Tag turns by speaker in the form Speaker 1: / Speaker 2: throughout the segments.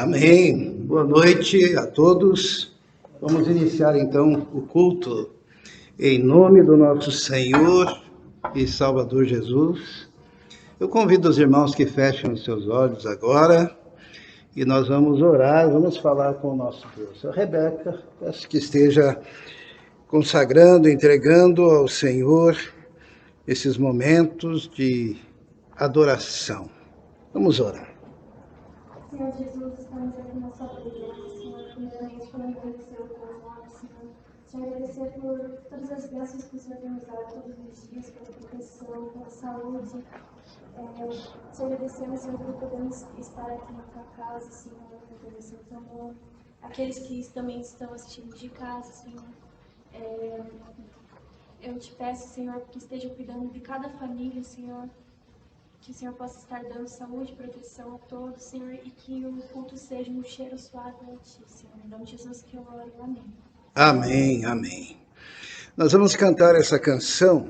Speaker 1: Amém. Boa noite a todos. Vamos iniciar então o culto em nome do nosso Senhor e Salvador Jesus. Eu convido os irmãos que fechem os seus olhos agora e nós vamos orar, vamos falar com o nosso Deus. A Rebeca, peço que esteja consagrando, entregando ao Senhor esses momentos de adoração. Vamos orar.
Speaker 2: Senhor Jesus, estamos aqui na sua presença, Senhor, primeiramente para agradecer o teu nome, Senhor. Te agradecer por todas as bênçãos que o Senhor tem nos dado todos os dias, pela proteção, pela saúde. Te agradecemos, Senhor, por podermos estar aqui na tua casa, Senhor, agradecer o teu nome. Aqueles que também estão assistindo de casa, Senhor. Eu te peço, Senhor, que esteja cuidando de cada família, Senhor. Que o Senhor possa estar dando saúde e proteção a todos, Senhor, e que o culto seja um cheiro suave a ti, Senhor. Em nome de Jesus que eu oro, amém.
Speaker 1: Amém, amém. Nós vamos cantar essa canção,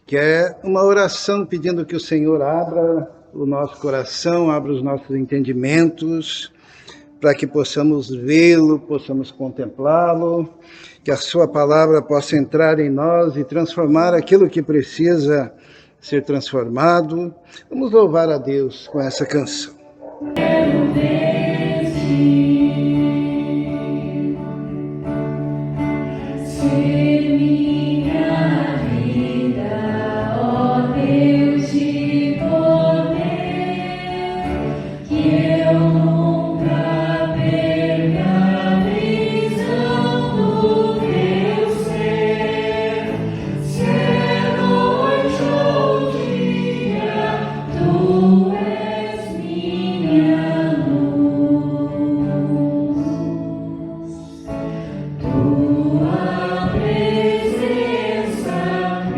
Speaker 1: que é uma oração pedindo que o Senhor abra o nosso coração, abra os nossos entendimentos, para que possamos vê-lo, possamos contemplá-lo, que a sua palavra possa entrar em nós e transformar aquilo que precisa ser transformado. Vamos louvar a Deus com essa canção.
Speaker 3: Quero ver-te, ser minha vida, ó Deus de poder, que eu nunca perca a visão do teu ser. Se noite ou dia, tu és minha luz. Tua presença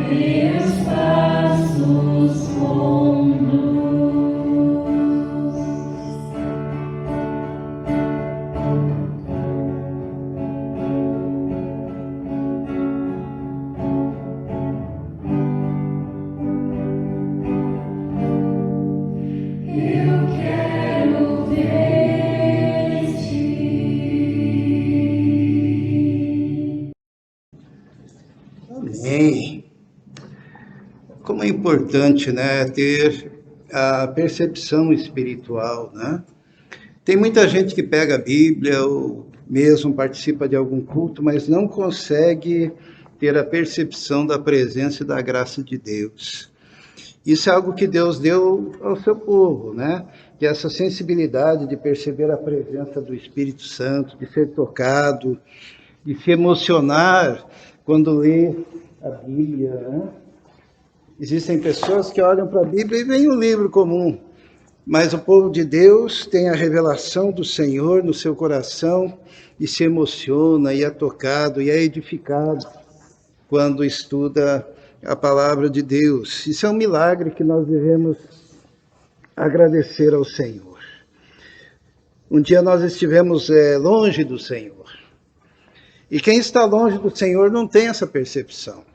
Speaker 3: meus passos conduz. Eu quero ver-te.
Speaker 1: Amém. Como é importante, né, ter a percepção espiritual, né? Tem muita gente que pega a Bíblia ou mesmo participa de algum culto, mas não consegue ter a percepção da presença e da graça de Deus. Isso é algo que Deus deu ao seu povo, né? Que essa sensibilidade de perceber a presença do Espírito Santo, de ser tocado, de se emocionar quando lê a Bíblia, né? Existem pessoas que olham para a Bíblia e veem um livro comum, mas o povo de Deus tem a revelação do Senhor no seu coração e se emociona e é tocado e é edificado quando estuda a palavra de Deus. Isso é um milagre que nós devemos agradecer ao Senhor. Um dia nós estivemos longe do Senhor. E quem está longe do Senhor não tem essa percepção.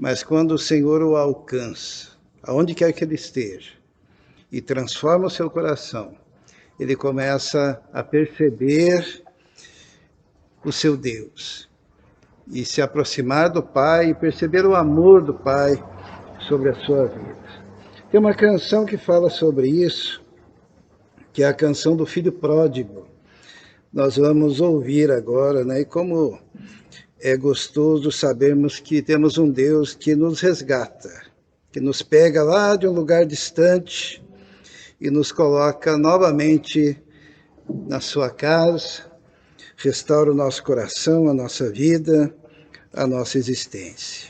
Speaker 1: Mas quando o Senhor o alcança, aonde quer que ele esteja, e transforma o seu coração, ele começa a perceber o seu Deus e se aproximar do Pai e perceber o amor do Pai sobre a sua vida. Tem uma canção que fala sobre isso, que é a canção do filho pródigo. Nós vamos ouvir agora, né? E como é gostoso sabermos que temos um Deus que nos resgata, que nos pega lá de um lugar distante e nos coloca novamente na sua casa, restaura o nosso coração, a nossa vida, a nossa existência.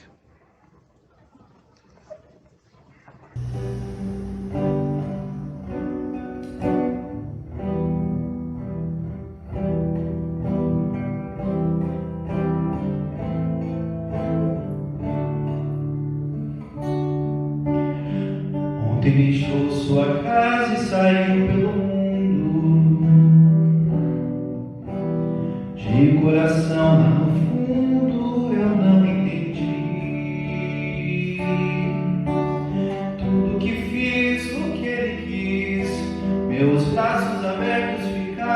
Speaker 4: Ontem deixou sua casa e saiu pelo mundo, de coração lá no fundo eu não entendi tudo que fiz, o que ele quis, meus braços abertos ficaram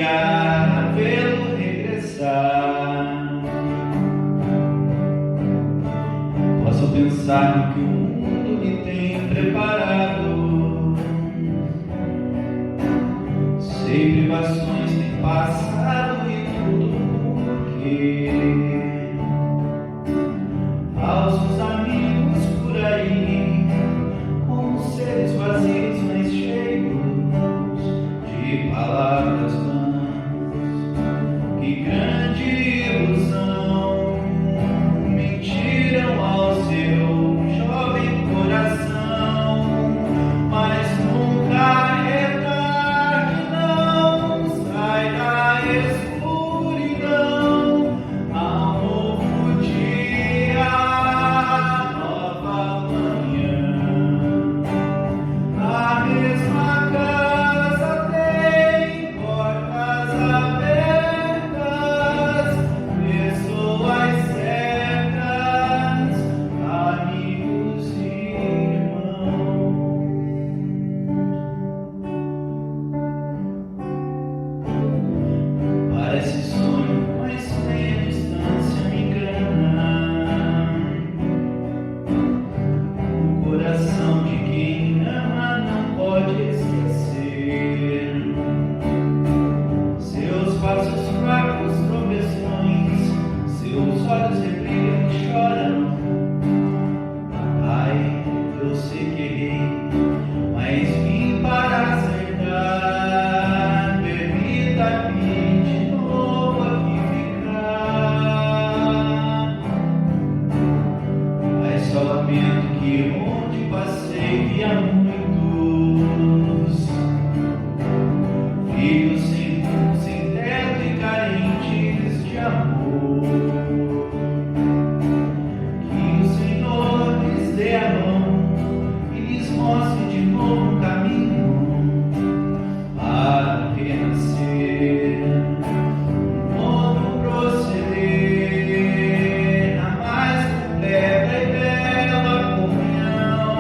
Speaker 4: dia vê-lo regressar, posso pensar no que o mundo me tem preparado. Sei privações têm passado e tudo porque falsos amigos por aí, como seres vazios, mas cheios de palavras vãs. Que grande ilusão mentiram ao seu jovem coração, mas nunca é tarde, não sai da escuridão. Há um novo dia, nova manhã. A mesma casa tem portas abertas, pessoas certas, amigos e irmãos. Parece sonho, mas nem a distância me engana. O coração de quem ama não pode esquecer seus passos fracos, tropeções, seus olhos rebrilham e choram. Ai, eu sei que errei, mas vim para acertar. Permita-me de novo aqui ficar. Mas só lamento que onde passei via muitos filhos sem teto e carentes de amor. Que o Senhor lhes dê a mão e lhes mostre de novo um caminho para renascer, um novo proceder na mais completa e bela comunhão.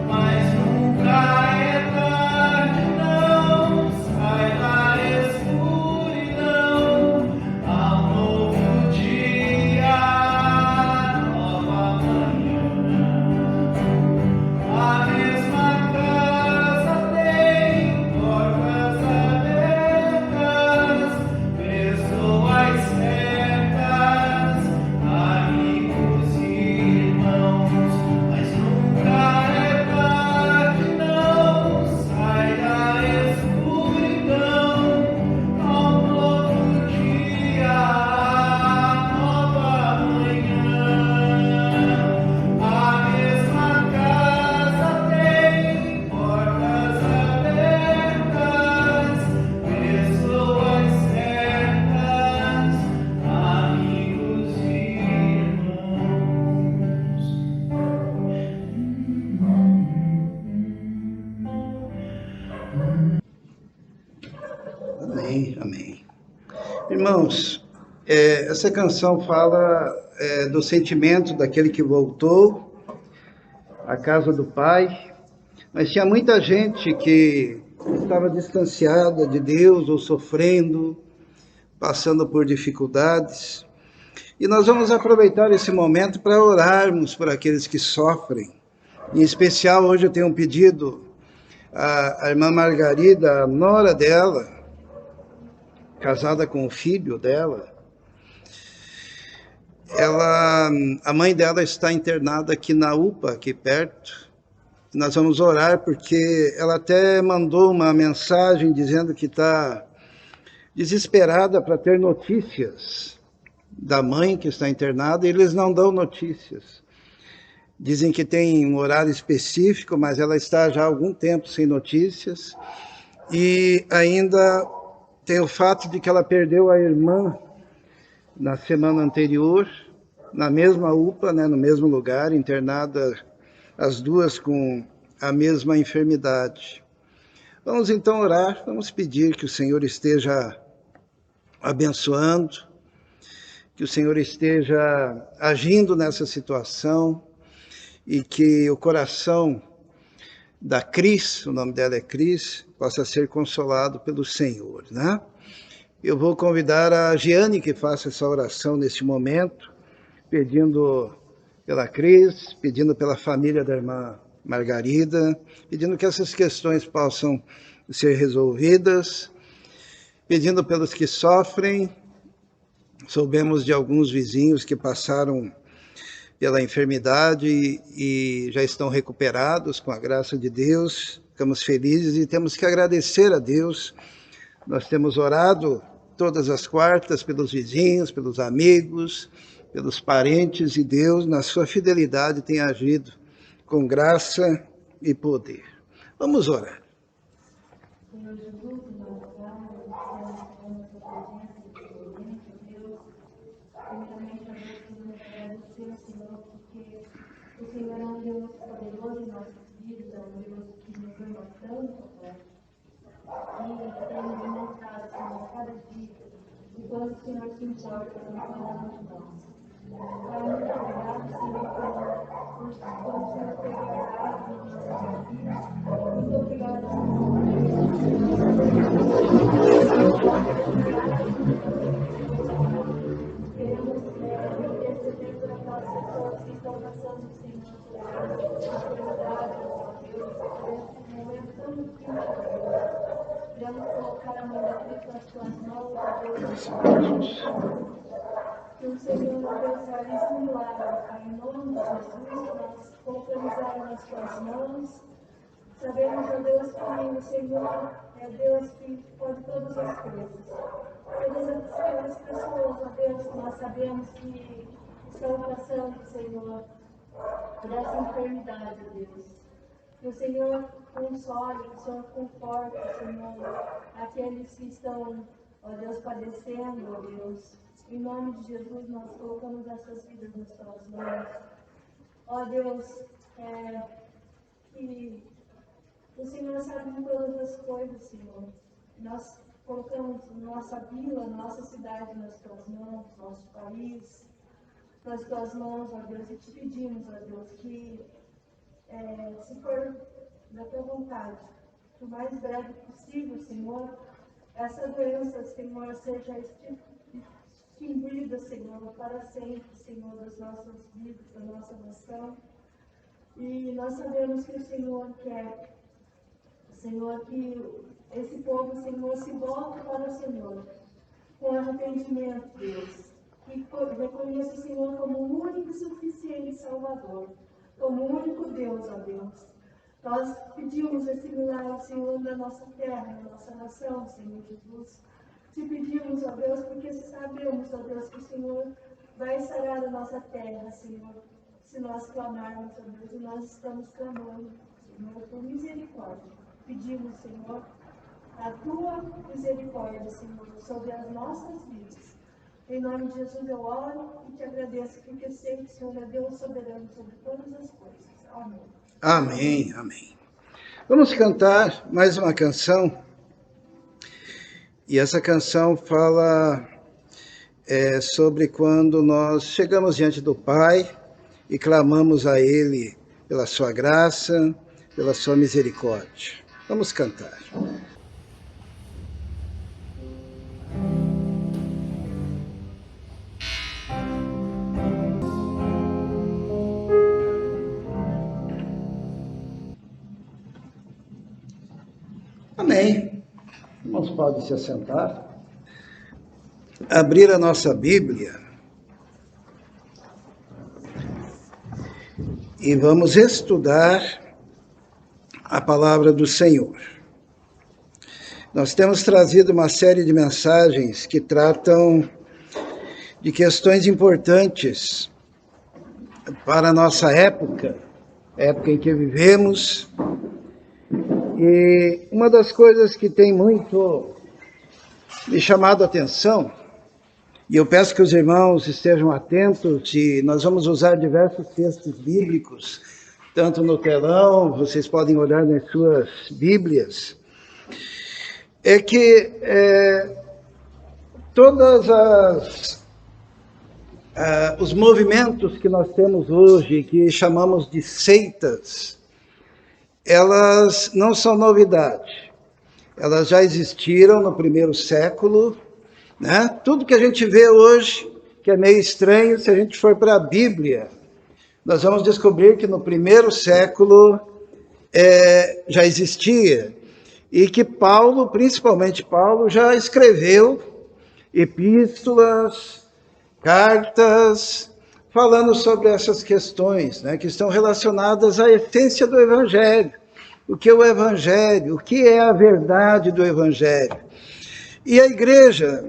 Speaker 4: Mas nunca é tarde, não sai da escuridão. Há um novo dia, nova manhã. A mesma casa tem portas abertas, pessoas certas, amigos e irmãos. Mas nunca é tarde, não sai da escuridão. Há um novo dia, nova manhã. A mesma casa tem portas abertas, pessoas certas, amigos e irmãos.
Speaker 1: Amém, amém. Irmãos, essa canção fala do sentimento daquele que voltou à casa do Pai, mas tinha muita gente que estava distanciada de Deus ou sofrendo, passando por dificuldades. E nós vamos aproveitar esse momento para orarmos por aqueles que sofrem. Em especial, hoje eu tenho um pedido à irmã Margarida, a nora dela, casada com o filho dela. A mãe dela está internada aqui na UPA, aqui perto. Nós vamos orar porque ela até mandou uma mensagem dizendo que está desesperada para ter notícias da mãe que está internada, e eles não dão notícias. Dizem que tem um horário específico, mas ela está já há algum tempo sem notícias. E ainda tem o fato de que ela perdeu a irmã na semana anterior, na mesma UPA, né, no mesmo lugar, internada as duas com a mesma enfermidade. Vamos então orar, vamos pedir que o Senhor esteja abençoando, que o Senhor esteja agindo nessa situação e que o coração da Cris, o nome dela é Cris, possa ser consolado pelo Senhor, né? Eu vou convidar a Giane que faça essa oração neste momento, pedindo pela Cris, pedindo pela família da irmã Margarida, pedindo que essas questões possam ser resolvidas, pedindo pelos que sofrem. Soubemos de alguns vizinhos que passaram pela enfermidade e já estão recuperados com a graça de Deus. Ficamos felizes e temos que agradecer a Deus. Nós temos orado todas as quartas pelos vizinhos, pelos amigos, pelos parentes, e Deus, na sua fidelidade, tem agido com graça e poder. Vamos orar.
Speaker 5: Senhor Jesus, nós oramos, Deus, primeiramente a Deus queremos agradecer, Senhor, porque o Senhor é um Deus poderoso em nossas vidas, é um Deus que nos ama tanto, Pai, e tem nos demonstrado, Senhor, cada dia, o quanto o Senhor se importa com cada um de nós. Pai, muito obrigado, Senhor, por o Senhor ter guardado nas nossas vidas. Muito obrigado, queremos interceder por aquelas pessoas que estão passando, Senhor, por dificuldade, Deus, por esse momento tão difícil. Queremos colocar a mão da Cristo nas tuas mãos, Deus. Que o Senhor, Deus, realize um milagre, Pai, em nome de Jesus, nós colocamos ela nas tuas mãos. Sabemos, ó Deus, que o Senhor é Deus que pode todas as coisas. Todas aquelas pessoas, ó Deus, que nós sabemos que estão passando, Senhor, por essa enfermidade, Deus. Que o Senhor console, que o Senhor conforte, Senhor, aqueles que estão, ó Deus, padecendo, ó Deus. Em nome de Jesus, nós colocamos essas vidas nas tuas mãos. Ó Deus, que o Senhor sabe de todas as coisas, Senhor. Nós colocamos nossa vila, nossa cidade nas tuas mãos, nosso país, nas tuas mãos, ó Deus, e te pedimos, ó Deus, que se for da tua vontade, o mais breve possível, Senhor, essa doença, Senhor, seja extinguida, Senhor, para sempre, Senhor, das nossas vidas, da nossa nação. E nós sabemos que o Senhor quer, Senhor, que esse povo, Senhor, se volte para o Senhor, com arrependimento, Deus, que reconheça o Senhor como o único e suficiente Salvador, como o único Deus, ó Deus. Nós pedimos esse milagre, Senhor, na nossa terra, na nossa nação, Senhor Jesus. Te pedimos, ó Deus, porque sabemos, ó Deus, que o Senhor vai sarar a nossa terra, Senhor, se nós clamarmos, ó Deus, e nós estamos clamando, Senhor, por misericórdia. Pedimos, Senhor, a tua misericórdia, Senhor, sobre as nossas vidas. Em nome de Jesus eu oro e te agradeço, porque sei que o Senhor é Deus soberano sobre todas as coisas. Amém.
Speaker 1: Amém, amém. Vamos cantar mais uma canção. E essa canção fala sobre quando nós chegamos diante do Pai e clamamos a Ele pela sua graça, pela sua misericórdia. Vamos cantar. Amém. Irmãos, podem se assentar. Abrir a nossa Bíblia e vamos estudar a palavra do Senhor. Nós temos trazido uma série de mensagens que tratam de questões importantes para a nossa época em que vivemos. E uma das coisas que tem muito me chamado a atenção, e eu peço que os irmãos estejam atentos, e nós vamos usar diversos textos bíblicos, tanto no telão, vocês podem olhar nas suas Bíblias, é que todas os movimentos que nós temos hoje, que chamamos de seitas, elas não são novidade. Elas já existiram no primeiro século, né? Tudo que a gente vê hoje, que é meio estranho, se a gente for para a Bíblia, nós vamos descobrir que no primeiro século já existia, e que Paulo, principalmente Paulo, já escreveu epístolas, cartas, falando sobre essas questões, né, que estão relacionadas à essência do Evangelho. O que é o Evangelho? O que é a verdade do Evangelho? E a igreja,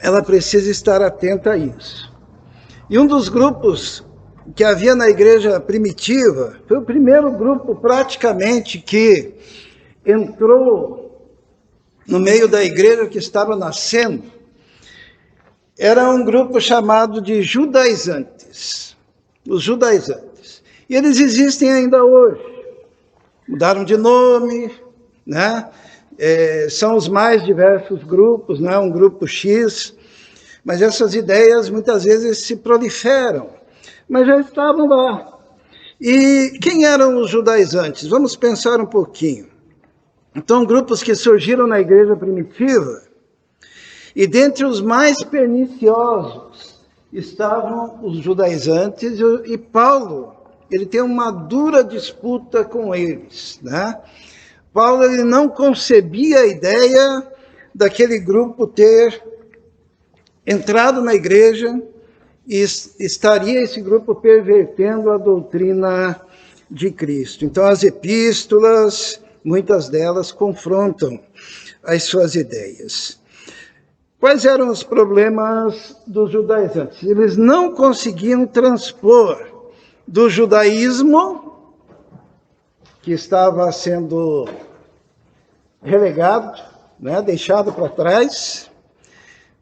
Speaker 1: ela precisa estar atenta a isso. E um dos grupos que havia na igreja primitiva, foi o primeiro grupo praticamente que entrou no meio da igreja que estava nascendo, era um grupo chamado de judaizantes, os judaizantes. E eles existem ainda hoje, mudaram de nome, né? São os mais diversos grupos, não é um grupo X, mas essas ideias muitas vezes se proliferam, mas já estavam lá. E quem eram os judaizantes? Vamos pensar um pouquinho. Então, grupos que surgiram na igreja primitiva, e dentre os mais perniciosos estavam os judaizantes, e Paulo, ele tem uma dura disputa com eles, né? Paulo, ele não concebia a ideia daquele grupo ter entrado na igreja e estaria esse grupo pervertendo a doutrina de Cristo. Então, as epístolas, muitas delas confrontam as suas ideias. Quais eram os problemas dos judaizantes? Eles não conseguiam transpor do judaísmo, que estava sendo relegado, né, deixado para trás,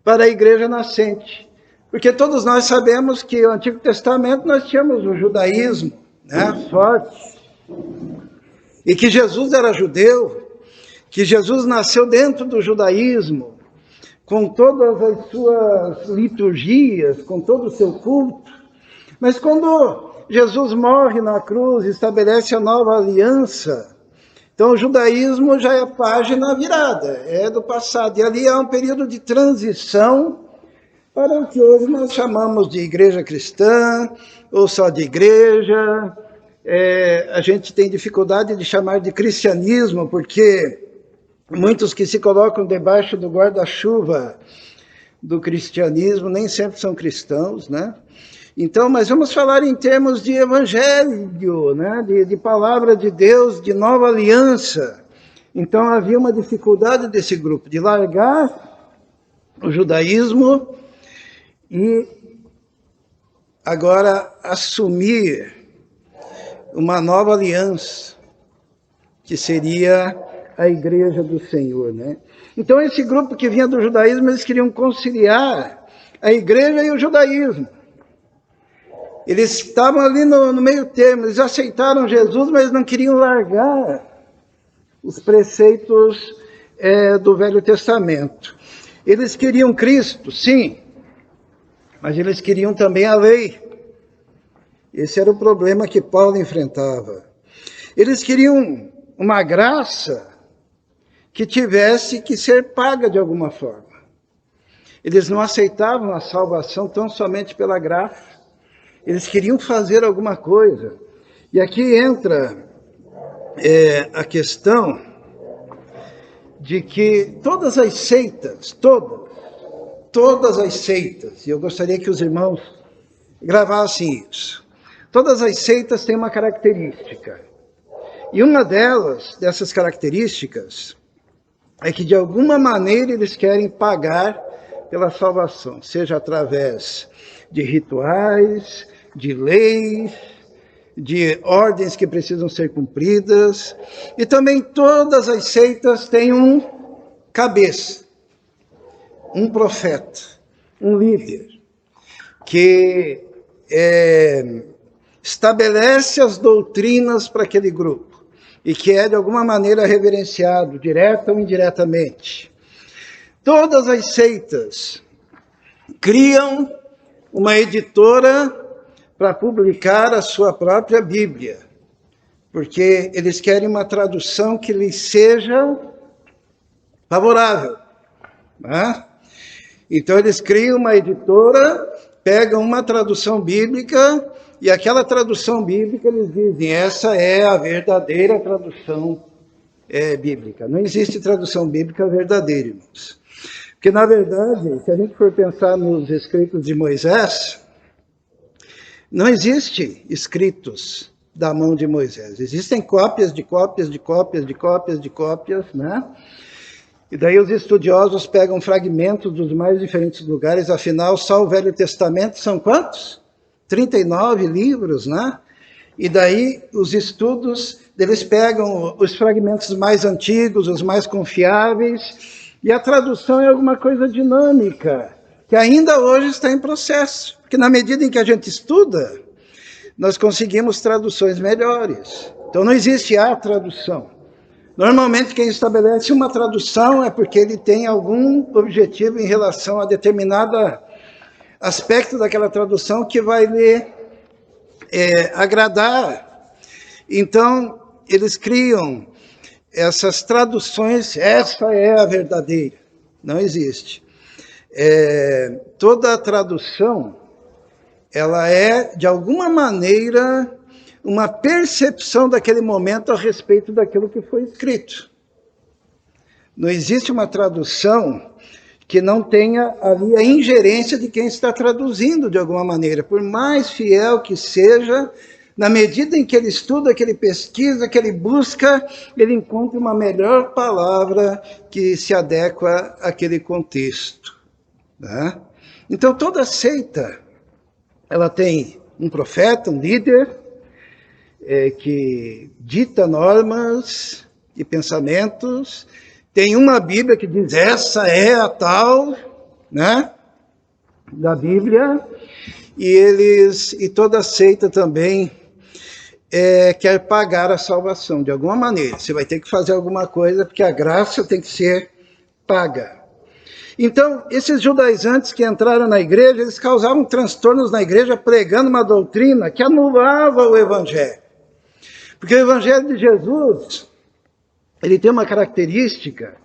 Speaker 1: para a igreja nascente. Porque todos nós sabemos que no Antigo Testamento nós tínhamos o judaísmo, né, forte, e que Jesus era judeu, que Jesus nasceu dentro do judaísmo, com todas as suas liturgias, com todo o seu culto. Mas quando Jesus morre na cruz, estabelece a nova aliança, então o judaísmo já é página virada, é do passado. E ali há um período de transição para o que hoje nós chamamos de igreja cristã, ou só de igreja. A gente tem dificuldade de chamar de cristianismo, porque muitos que se colocam debaixo do guarda-chuva do cristianismo nem sempre são cristãos, né? Então, mas vamos falar em termos de evangelho, né? De palavra de Deus, de nova aliança. Então, havia uma dificuldade desse grupo de largar o judaísmo e agora assumir uma nova aliança, que seria a igreja do Senhor, né? Então, esse grupo que vinha do judaísmo, eles queriam conciliar a igreja e o judaísmo. Eles estavam ali no meio termo, eles aceitaram Jesus, mas não queriam largar os preceitos do Velho Testamento. Eles queriam Cristo, sim, mas eles queriam também a lei. Esse era o problema que Paulo enfrentava. Eles queriam uma graça que tivesse que ser paga de alguma forma. Eles não aceitavam a salvação tão somente pela graça. Eles queriam fazer alguma coisa. E aqui entra a questão de que todas as seitas, todas as seitas, e eu gostaria que os irmãos gravassem isso, todas as seitas têm uma característica. E uma dessas características, é que de alguma maneira eles querem pagar pela salvação, seja através de rituais, de leis, de ordens que precisam ser cumpridas. E também todas as seitas têm um cabeça, um profeta, um líder, que estabelece as doutrinas para aquele grupo e que é de alguma maneira reverenciado, direta ou indiretamente. Todas as seitas criam uma editora para publicar a sua própria Bíblia, porque eles querem uma tradução que lhes seja favorável, né? Então eles criam uma editora, pegam uma tradução bíblica, e aquela tradução bíblica eles dizem, essa é a verdadeira tradução bíblica. Não existe tradução bíblica verdadeira, irmãos. Porque, na verdade, se a gente for pensar nos escritos de Moisés, não existe escritos da mão de Moisés. Existem cópias de cópias, de cópias, de cópias, de cópias, né? E daí os estudiosos pegam fragmentos dos mais diferentes lugares, afinal, só o Velho Testamento são quantos? 39 livros, né? E daí os estudos, eles pegam os fragmentos mais antigos, os mais confiáveis, e a tradução é alguma coisa dinâmica, que ainda hoje está em processo. Porque na medida em que a gente estuda, nós conseguimos traduções melhores. Então não existe a tradução. Normalmente quem estabelece uma tradução é porque ele tem algum objetivo em relação a determinado aspecto daquela tradução que vai lhe agradar. Então eles criam essas traduções, essa é a verdadeira. Não existe. Toda a tradução, ela é, de alguma maneira, uma percepção daquele momento a respeito daquilo que foi escrito. Não existe uma tradução que não tenha ali a ingerência de quem está traduzindo de alguma maneira. Por mais fiel que seja, na medida em que ele estuda, que ele pesquisa, que ele busca, ele encontra uma melhor palavra que se adequa àquele contexto. Né? Então toda seita, ela tem um profeta, um líder, que dita normas e pensamentos, tem uma Bíblia que diz, essa é a tal, né, da Bíblia, e toda seita também quer pagar a salvação, de alguma maneira. Você vai ter que fazer alguma coisa, porque a graça tem que ser paga. Então, esses judaizantes que entraram na igreja, eles causavam transtornos na igreja, pregando uma doutrina que anulava o Evangelho. Porque o Evangelho de Jesus, ele tem uma característica,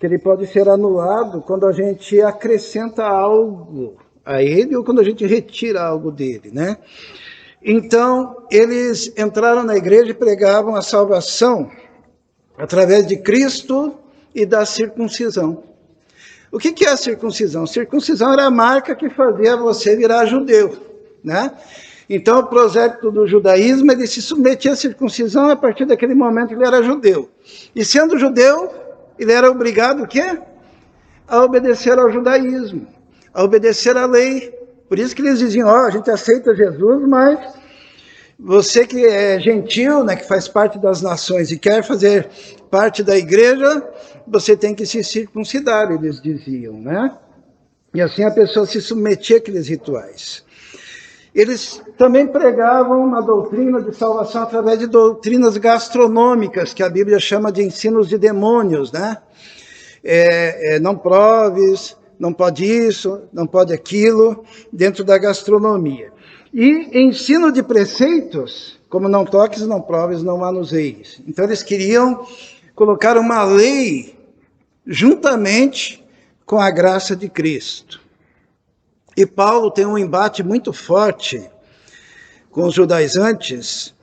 Speaker 1: que ele pode ser anulado quando a gente acrescenta algo a ele, ou quando a gente retira algo dele, né? Então, eles entraram na igreja e pregavam a salvação através de Cristo e da circuncisão. O que é a circuncisão? Circuncisão era a marca que fazia você virar judeu, né? Então, o prosélito do judaísmo, ele se submetia à circuncisão, a partir daquele momento ele era judeu. E sendo judeu, ele era obrigado o quê? A obedecer ao judaísmo, a obedecer à lei. Por isso que eles diziam, a gente aceita Jesus, mas você que é gentil, né, que faz parte das nações e quer fazer parte da igreja, você tem que se circuncidar, eles diziam, né? E assim a pessoa se submetia àqueles rituais. Eles também pregavam uma doutrina de salvação através de doutrinas gastronômicas, que a Bíblia chama de ensinos de demônios, né? Não proves, não pode isso, não pode aquilo, dentro da gastronomia. E ensino de preceitos, como não toques, não proves, não manuseis. Então eles queriam colocar uma lei juntamente com a graça de Cristo. E Paulo tem um embate muito forte com os judaizantes.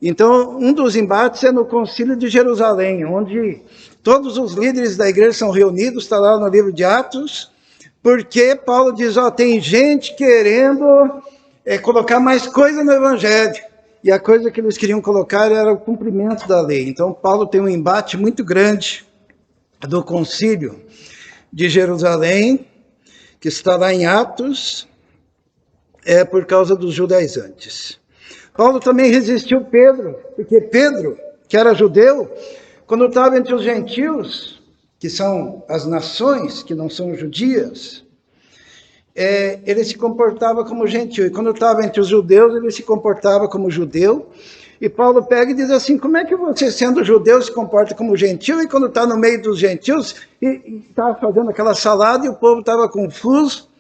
Speaker 1: Então, um dos embates é no Concílio de Jerusalém, onde todos os líderes da igreja são reunidos, está lá no livro de Atos, porque Paulo diz, tem gente querendo colocar mais coisa no evangelho. E a coisa que eles queriam colocar era o cumprimento da lei. Então, Paulo tem um embate muito grande do Concílio de Jerusalém, que está lá em Atos, por causa dos judaizantes. Paulo também resistiu Pedro, porque Pedro, que era judeu, quando estava entre os gentios, que são as nações que não são judias, ele se comportava como gentil. E quando estava entre os judeus, ele se comportava como judeu. E Paulo pega e diz assim, como é que você, sendo judeu, se comporta como gentil, e quando está no meio dos gentios, e está fazendo aquela salada, e o povo estava confuso,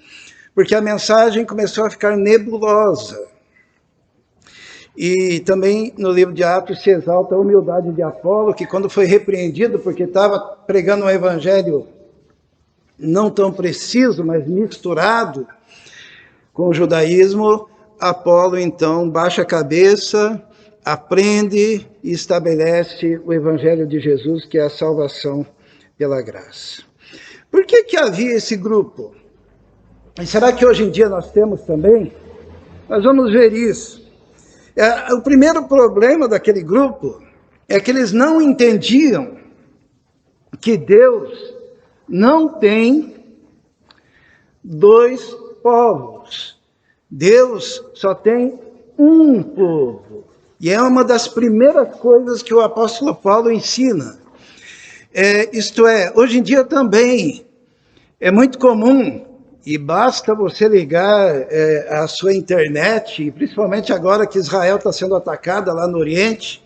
Speaker 1: porque a mensagem começou a ficar nebulosa. E também no livro de Atos se exalta a humildade de Apolo, que quando foi repreendido porque estava pregando um evangelho não tão preciso, mas misturado com o judaísmo, Apolo então baixa a cabeça, aprende e estabelece o evangelho de Jesus, que é a salvação pela graça. Por que havia esse grupo? E será que hoje em dia nós temos também? Nós vamos ver isso. O primeiro problema daquele grupo é que eles não entendiam que Deus não tem dois povos. Deus só tem um povo. E é uma das primeiras coisas que o apóstolo Paulo ensina. Isto é, hoje em dia também é muito comum, e basta você ligar a sua internet, principalmente agora que Israel está sendo atacada lá no Oriente,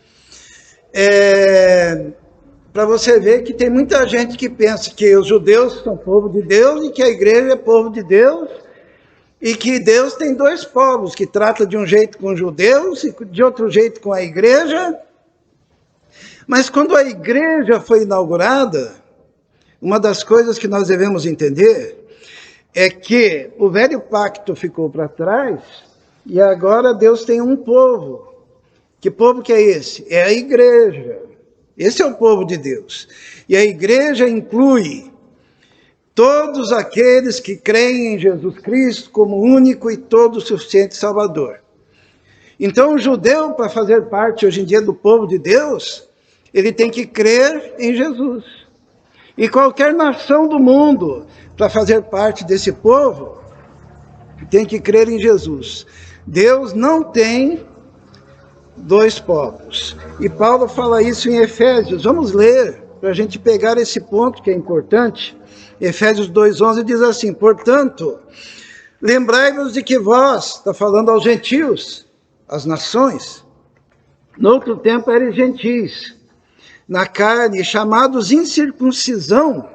Speaker 1: para você ver que tem muita gente que pensa que os judeus são povo de Deus e que a igreja é povo de Deus, e que Deus tem dois povos, que trata de um jeito com os judeus e de outro jeito com a igreja. Mas quando a igreja foi inaugurada, uma das coisas que nós devemos entender é que o velho pacto ficou para trás e agora Deus tem um povo. Que povo que é esse? É a igreja. Esse é o povo de Deus. E a igreja inclui todos aqueles que creem em Jesus Cristo como único e todo suficiente Salvador. Então o judeu, para fazer parte hoje em dia do povo de Deus, ele tem que crer em Jesus. E qualquer nação do mundo, para fazer parte desse povo, tem que crer em Jesus. Deus não tem dois povos. E Paulo fala isso em Efésios. Vamos ler, para a gente pegar esse ponto que é importante. Efésios 2:11 diz assim: portanto, lembrai-vos de que vós, está falando aos gentios, às nações, no outro tempo eres gentis, na carne, chamados incircuncisão,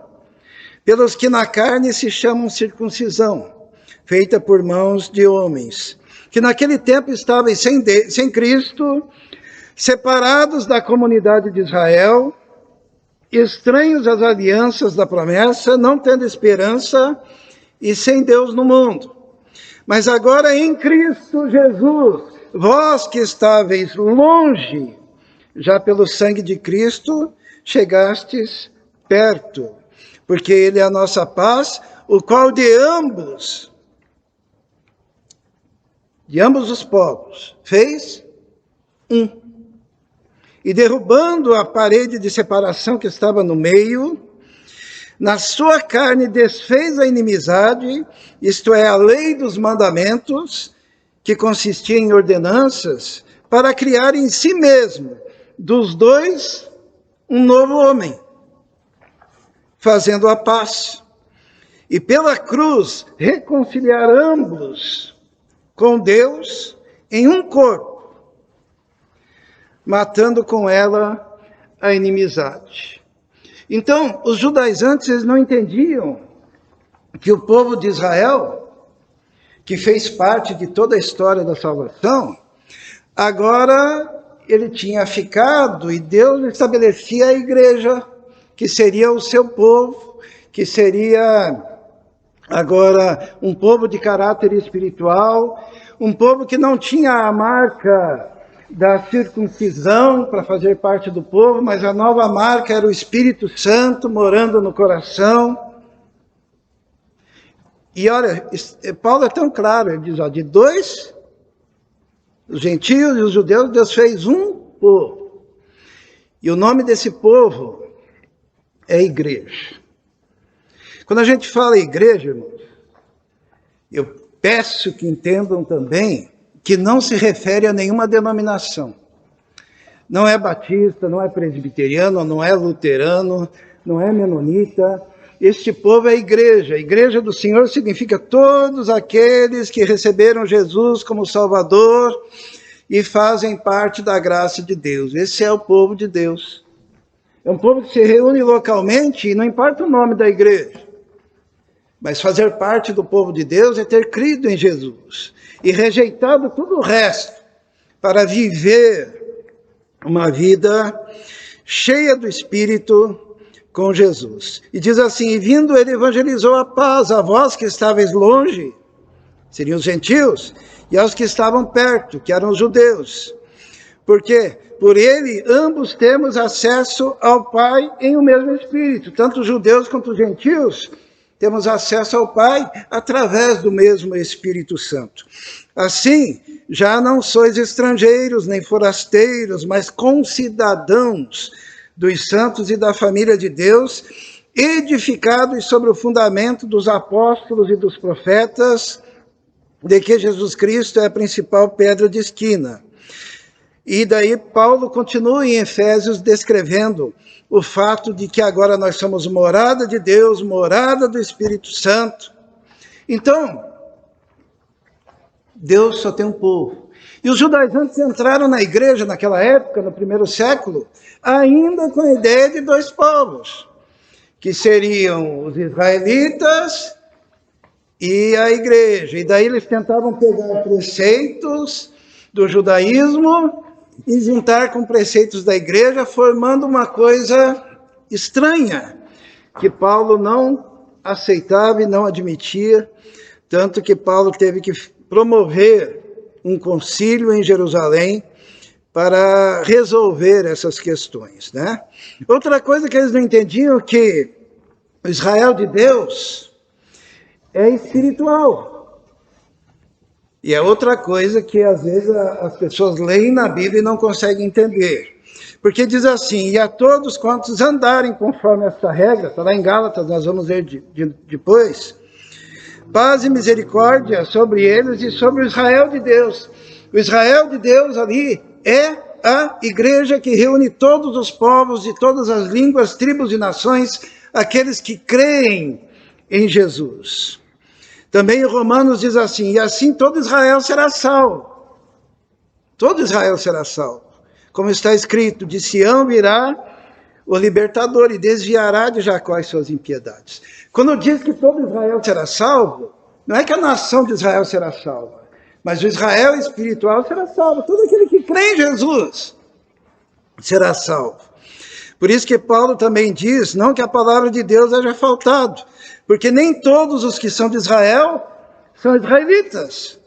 Speaker 1: pelos que na carne se chamam circuncisão, feita por mãos de homens, que naquele tempo estavam sem Cristo, separados da comunidade de Israel, estranhos às alianças da promessa, não tendo esperança e sem Deus no mundo. Mas agora em Cristo Jesus, vós que estáveis longe, já pelo sangue de Cristo, chegastes perto, porque Ele é a nossa paz, o qual de ambos os povos, fez um. E derrubando a parede de separação que estava no meio, na sua carne desfez a inimizade, isto é, a lei dos mandamentos, que consistia em ordenanças, para criar em si mesmo, dos dois, um novo homem, fazendo a paz. E pela cruz, reconciliar ambos com Deus em um corpo, matando com ela a inimizade. Então, os judaizantes, eles não entendiam que o povo de Israel, que fez parte de toda a história da salvação, agora ele tinha ficado e Deus estabelecia a igreja, que seria o seu povo, que seria agora um povo de caráter espiritual, um povo que não tinha a marca da circuncisão para fazer parte do povo, mas a nova marca era o Espírito Santo morando no coração. E olha, Paulo é tão claro, ele diz, de dois, os gentios e os judeus, Deus fez um povo. E o nome desse povo é igreja. Quando a gente fala igreja, irmãos, eu peço que entendam também que não se refere a nenhuma denominação. Não é batista, não é presbiteriano, não é luterano, não é menonita. Este povo é a igreja. A igreja do Senhor significa todos aqueles que receberam Jesus como Salvador e fazem parte da graça de Deus. Esse é o povo de Deus. É um povo que se reúne localmente e não importa o nome da igreja. Mas fazer parte do povo de Deus é ter crido em Jesus e rejeitado tudo o resto para viver uma vida cheia do Espírito com Jesus. E diz assim: e vindo ele evangelizou a paz a vós que estáveis longe, seriam os gentios, e aos que estavam perto, que eram os judeus. Porque por ele ambos temos acesso ao Pai em o mesmo Espírito, tanto os judeus quanto os gentios temos acesso ao Pai através do mesmo Espírito Santo. Assim, já não sois estrangeiros nem forasteiros, mas concidadãos dos santos e da família de Deus, edificados sobre o fundamento dos apóstolos e dos profetas, de que Jesus Cristo é a principal pedra de esquina. E daí Paulo continua em Efésios descrevendo o fato de que agora nós somos morada de Deus, morada do Espírito Santo. Então, Deus só tem um povo. E os judaizantes entraram na igreja naquela época, no primeiro século, ainda com a ideia de dois povos, que seriam os israelitas e a igreja. E daí eles tentavam pegar preceitos do judaísmo e juntar com preceitos da igreja, formando uma coisa estranha, que Paulo não aceitava e não admitia, tanto que Paulo teve que promover um concílio em Jerusalém para resolver essas questões, né? Outra coisa que eles não entendiam é que o Israel de Deus é espiritual. E é outra coisa que às vezes as pessoas leem na Bíblia e não conseguem entender. Porque diz assim: e a todos quantos andarem conforme esta regra, está lá em Gálatas, nós vamos ler depois, paz e misericórdia sobre eles e sobre o Israel de Deus. O Israel de Deus ali é a igreja que reúne todos os povos de todas as línguas, tribos e nações, aqueles que creem em Jesus. Também em Romanos diz assim: e assim todo Israel será salvo. Todo Israel será salvo. Como está escrito: de Sião virá o libertador e desviará de Jacó as suas impiedades. Quando diz que todo Israel será salvo, não é que a nação de Israel será salva, mas o Israel espiritual será salvo. Todo aquele que crê em Jesus será salvo. Por isso que Paulo também diz, não que a palavra de Deus haja faltado, porque nem todos os que são de Israel são israelitas.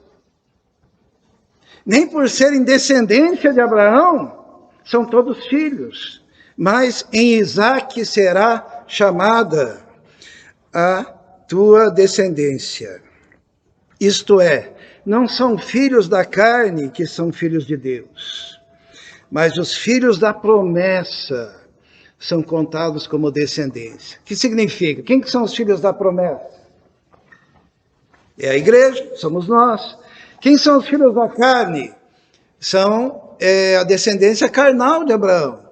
Speaker 1: Nem por serem descendência de Abraão, são todos filhos. Mas em Isaque será chamada a tua descendência. Isto é, não são filhos da carne que são filhos de Deus, mas os filhos da promessa são contados como descendência. O que significa? Quem que são os filhos da promessa? É a igreja, somos nós. Quem são os filhos da carne? São a descendência carnal de Abraão.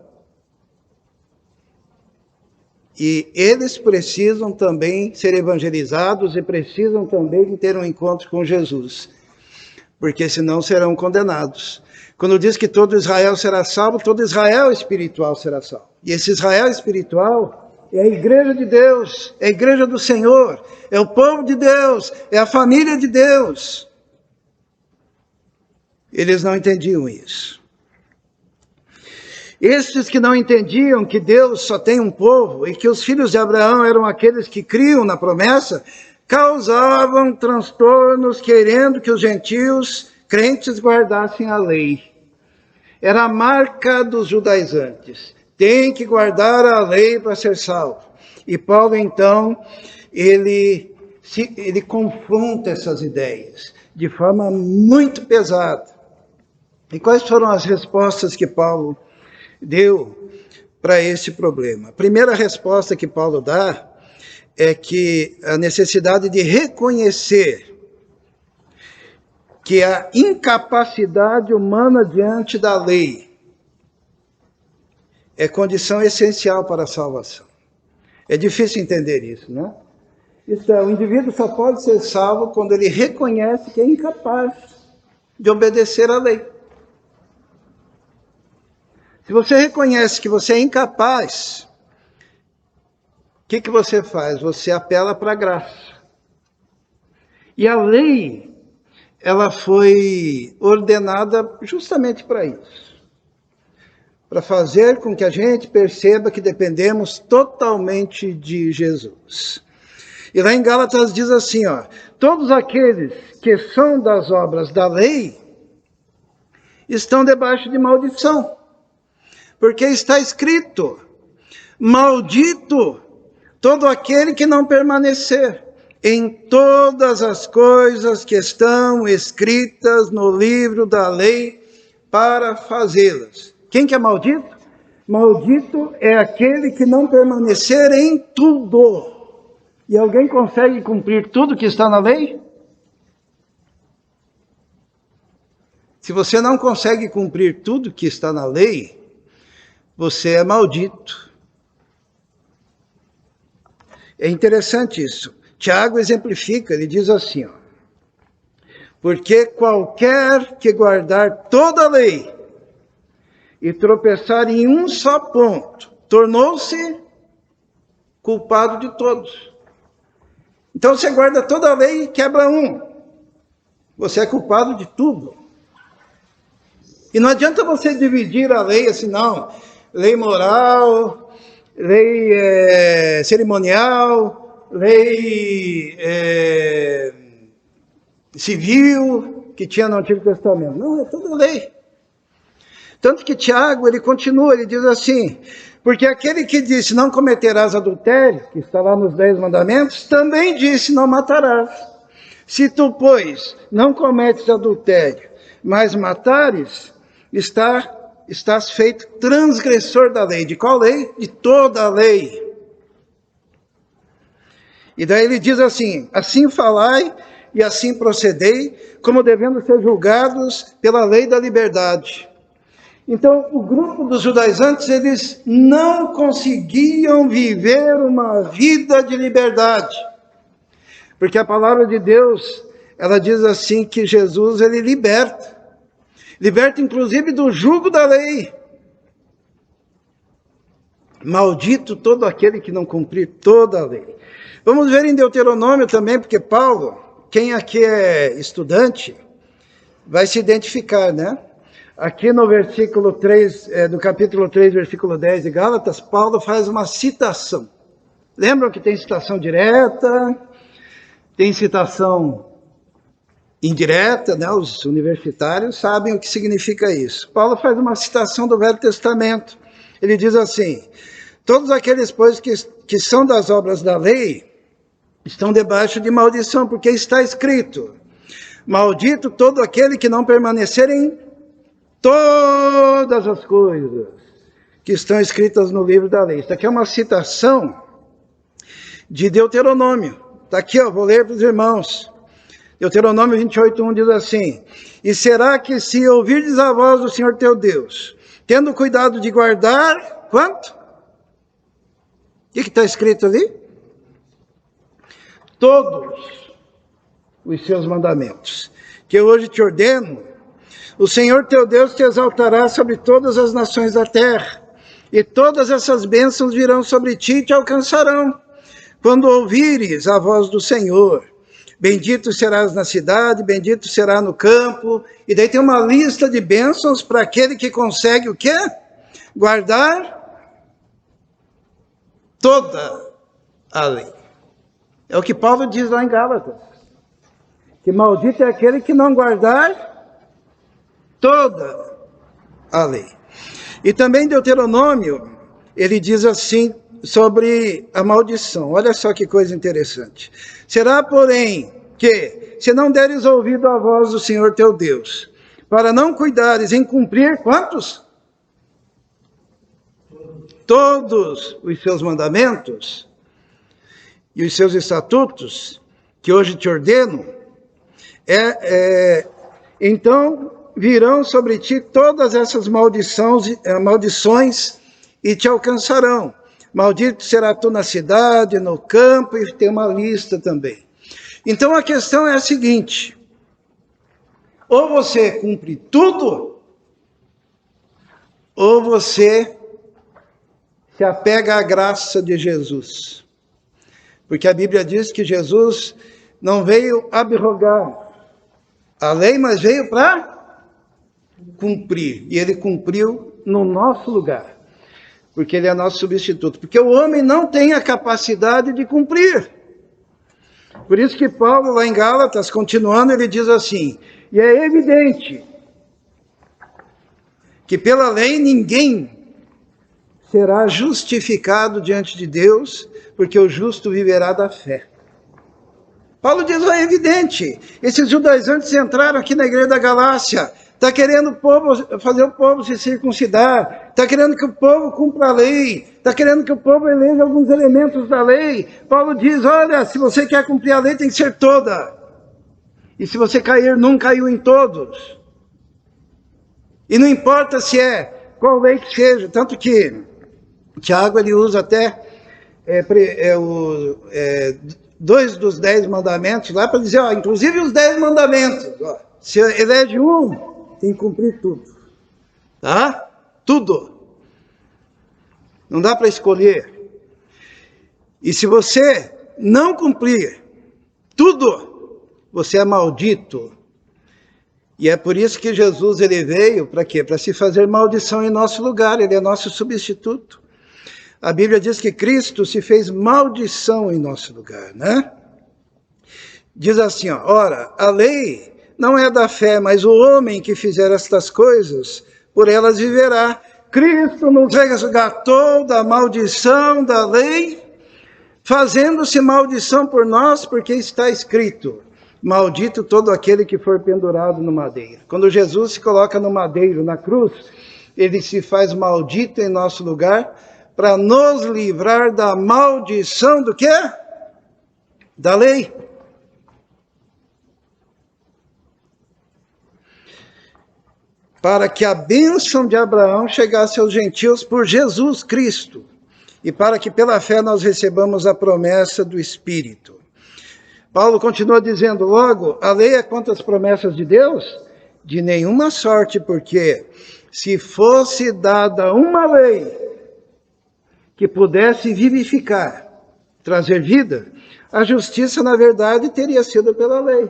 Speaker 1: E eles precisam também ser evangelizados e precisam também ter um encontro com Jesus, porque senão serão condenados. Quando diz que todo Israel será salvo, todo Israel espiritual será salvo. E esse Israel espiritual é a igreja de Deus, é a igreja do Senhor, é o povo de Deus, é a família de Deus. Eles não entendiam isso. Estes que não entendiam que Deus só tem um povo e que os filhos de Abraão eram aqueles que criam na promessa, causavam transtornos querendo que os gentios crentes guardassem a lei. Era a marca dos judaizantes. Tem que guardar a lei para ser salvo. E Paulo, então, ele confronta essas ideias de forma muito pesada. E quais foram as respostas que Paulo deu para esse problema? A primeira resposta que Paulo dá é que a necessidade de reconhecer que a incapacidade humana diante da lei é condição essencial para a salvação. É difícil entender isso, né? Isso é, o indivíduo só pode ser salvo quando ele reconhece que é incapaz de obedecer à lei. Se você reconhece que você é incapaz, o que você faz? Você apela para a graça. E a lei ela foi ordenada justamente para isso. Para fazer com que a gente perceba que dependemos totalmente de Jesus. E lá em Gálatas diz assim, ó, todos aqueles que são das obras da lei estão debaixo de maldição. Porque está escrito, maldito todo aquele que não permanecer em todas as coisas que estão escritas no livro da lei para fazê-las. Quem que é maldito? Maldito é aquele que não permanecer em tudo. E alguém consegue cumprir tudo que está na lei? Se você não consegue cumprir tudo que está na lei, você é maldito. É interessante isso. Tiago exemplifica, ele diz assim, ó, porque qualquer que guardar toda a lei e tropeçar em um só ponto, tornou-se culpado de todos. Então você guarda toda a lei e quebra um. Você é culpado de tudo. E não adianta você dividir a lei assim, não. Lei moral, lei cerimonial, lei civil, que tinha no Antigo Testamento. Não, é toda lei. Tanto que Tiago, ele continua, ele diz assim, porque aquele que disse, não cometerás adultério, que está lá nos 10 mandamentos, também disse, não matarás. Se tu, pois, não cometes adultério, mas matares, estás feito transgressor da lei. De qual lei? De toda a lei. E daí ele diz assim, assim falai e assim procedei, como devendo ser julgados pela lei da liberdade. Então, o grupo dos judaizantes, eles não conseguiam viver uma vida de liberdade. Porque a palavra de Deus, ela diz assim que Jesus, ele liberta. Liberta inclusive do jugo da lei. Maldito todo aquele que não cumprir toda a lei. Vamos ver em Deuteronômio também, porque Paulo, quem aqui é estudante, vai se identificar, né? Aqui no versículo 3, do capítulo 3, versículo 10 de Gálatas, Paulo faz uma citação. Lembram que tem citação direta, tem citação indireta, né? Os universitários sabem o que significa isso. Paulo faz uma citação do Velho Testamento. Ele diz assim, todos aqueles, pois, que são das obras da lei, estão debaixo de maldição, porque está escrito, maldito todo aquele que não permanecer em todas as coisas que estão escritas no livro da lei. Isso aqui é uma citação de Deuteronômio. Está aqui, ó, vou ler para os irmãos. Deuteronômio 28:1 diz assim, e será que se ouvirdes a voz do Senhor teu Deus, tendo cuidado de guardar, quanto? O que está escrito ali? Todos os seus mandamentos, que eu hoje te ordeno, o Senhor teu Deus te exaltará sobre todas as nações da terra, e todas essas bênçãos virão sobre ti e te alcançarão, quando ouvires a voz do Senhor. Bendito serás na cidade, bendito será no campo. E daí tem uma lista de bênçãos para aquele que consegue o quê? Guardar toda a lei. É o que Paulo diz lá em Gálatas. Que maldito é aquele que não guardar toda a lei. E também Deuteronômio, ele diz assim sobre a maldição. Olha só que coisa interessante. Será, porém, que, se não deres ouvido à voz do Senhor teu Deus, para não cuidares em cumprir, quantos? Todos os seus mandamentos e os seus estatutos, que hoje te ordeno, então virão sobre ti todas essas maldições e te alcançarão. Maldito será tu na cidade, no campo, e tem uma lista também. Então a questão é a seguinte, ou você cumpre tudo, ou você se apega à graça de Jesus. Porque a Bíblia diz que Jesus não veio abrogar A lei, mas veio para cumprir. E ele cumpriu no nosso lugar. Porque ele é nosso substituto. Porque o homem não tem a capacidade de cumprir. Por isso que Paulo, lá em Gálatas, continuando, ele diz assim: e é evidente que pela lei ninguém será justificado diante de Deus, porque o justo viverá da fé. Paulo diz: é evidente. Esses judaizantes entraram aqui na igreja da Galácia, está querendo fazer o povo se circuncidar, está querendo que o povo cumpra a lei, está querendo que o povo eleja alguns elementos da lei. Paulo diz: olha, se você quer cumprir a lei, tem que ser toda. E se você cair, não caiu em todos. E não importa se é qual lei que seja, tanto que Tiago ele usa até 2 dos 10 mandamentos lá para dizer, inclusive os 10 mandamentos. Se elege um, tem que cumprir tudo. Tá? Tudo. Não dá para escolher. E se você não cumprir tudo, você é maldito. E é por isso que Jesus ele veio, para quê? Para se fazer maldição em nosso lugar, ele é nosso substituto. A Bíblia diz que Cristo se fez maldição em nosso lugar, né? Diz assim, ora, a lei não é da fé, mas o homem que fizer estas coisas, por elas viverá. Cristo nos resgatou da maldição da lei, fazendo-se maldição por nós, porque está escrito: maldito todo aquele que for pendurado no madeiro. Quando Jesus se coloca no madeiro, na cruz, ele se faz maldito em nosso lugar, para nos livrar da maldição do quê? Da lei. Para que a bênção de Abraão chegasse aos gentios por Jesus Cristo, e para que pela fé nós recebamos a promessa do Espírito. Paulo continua dizendo, logo, a lei é contra as promessas de Deus? De nenhuma sorte, porque se fosse dada uma lei que pudesse vivificar, trazer vida, a justiça, na verdade, teria sido pela lei.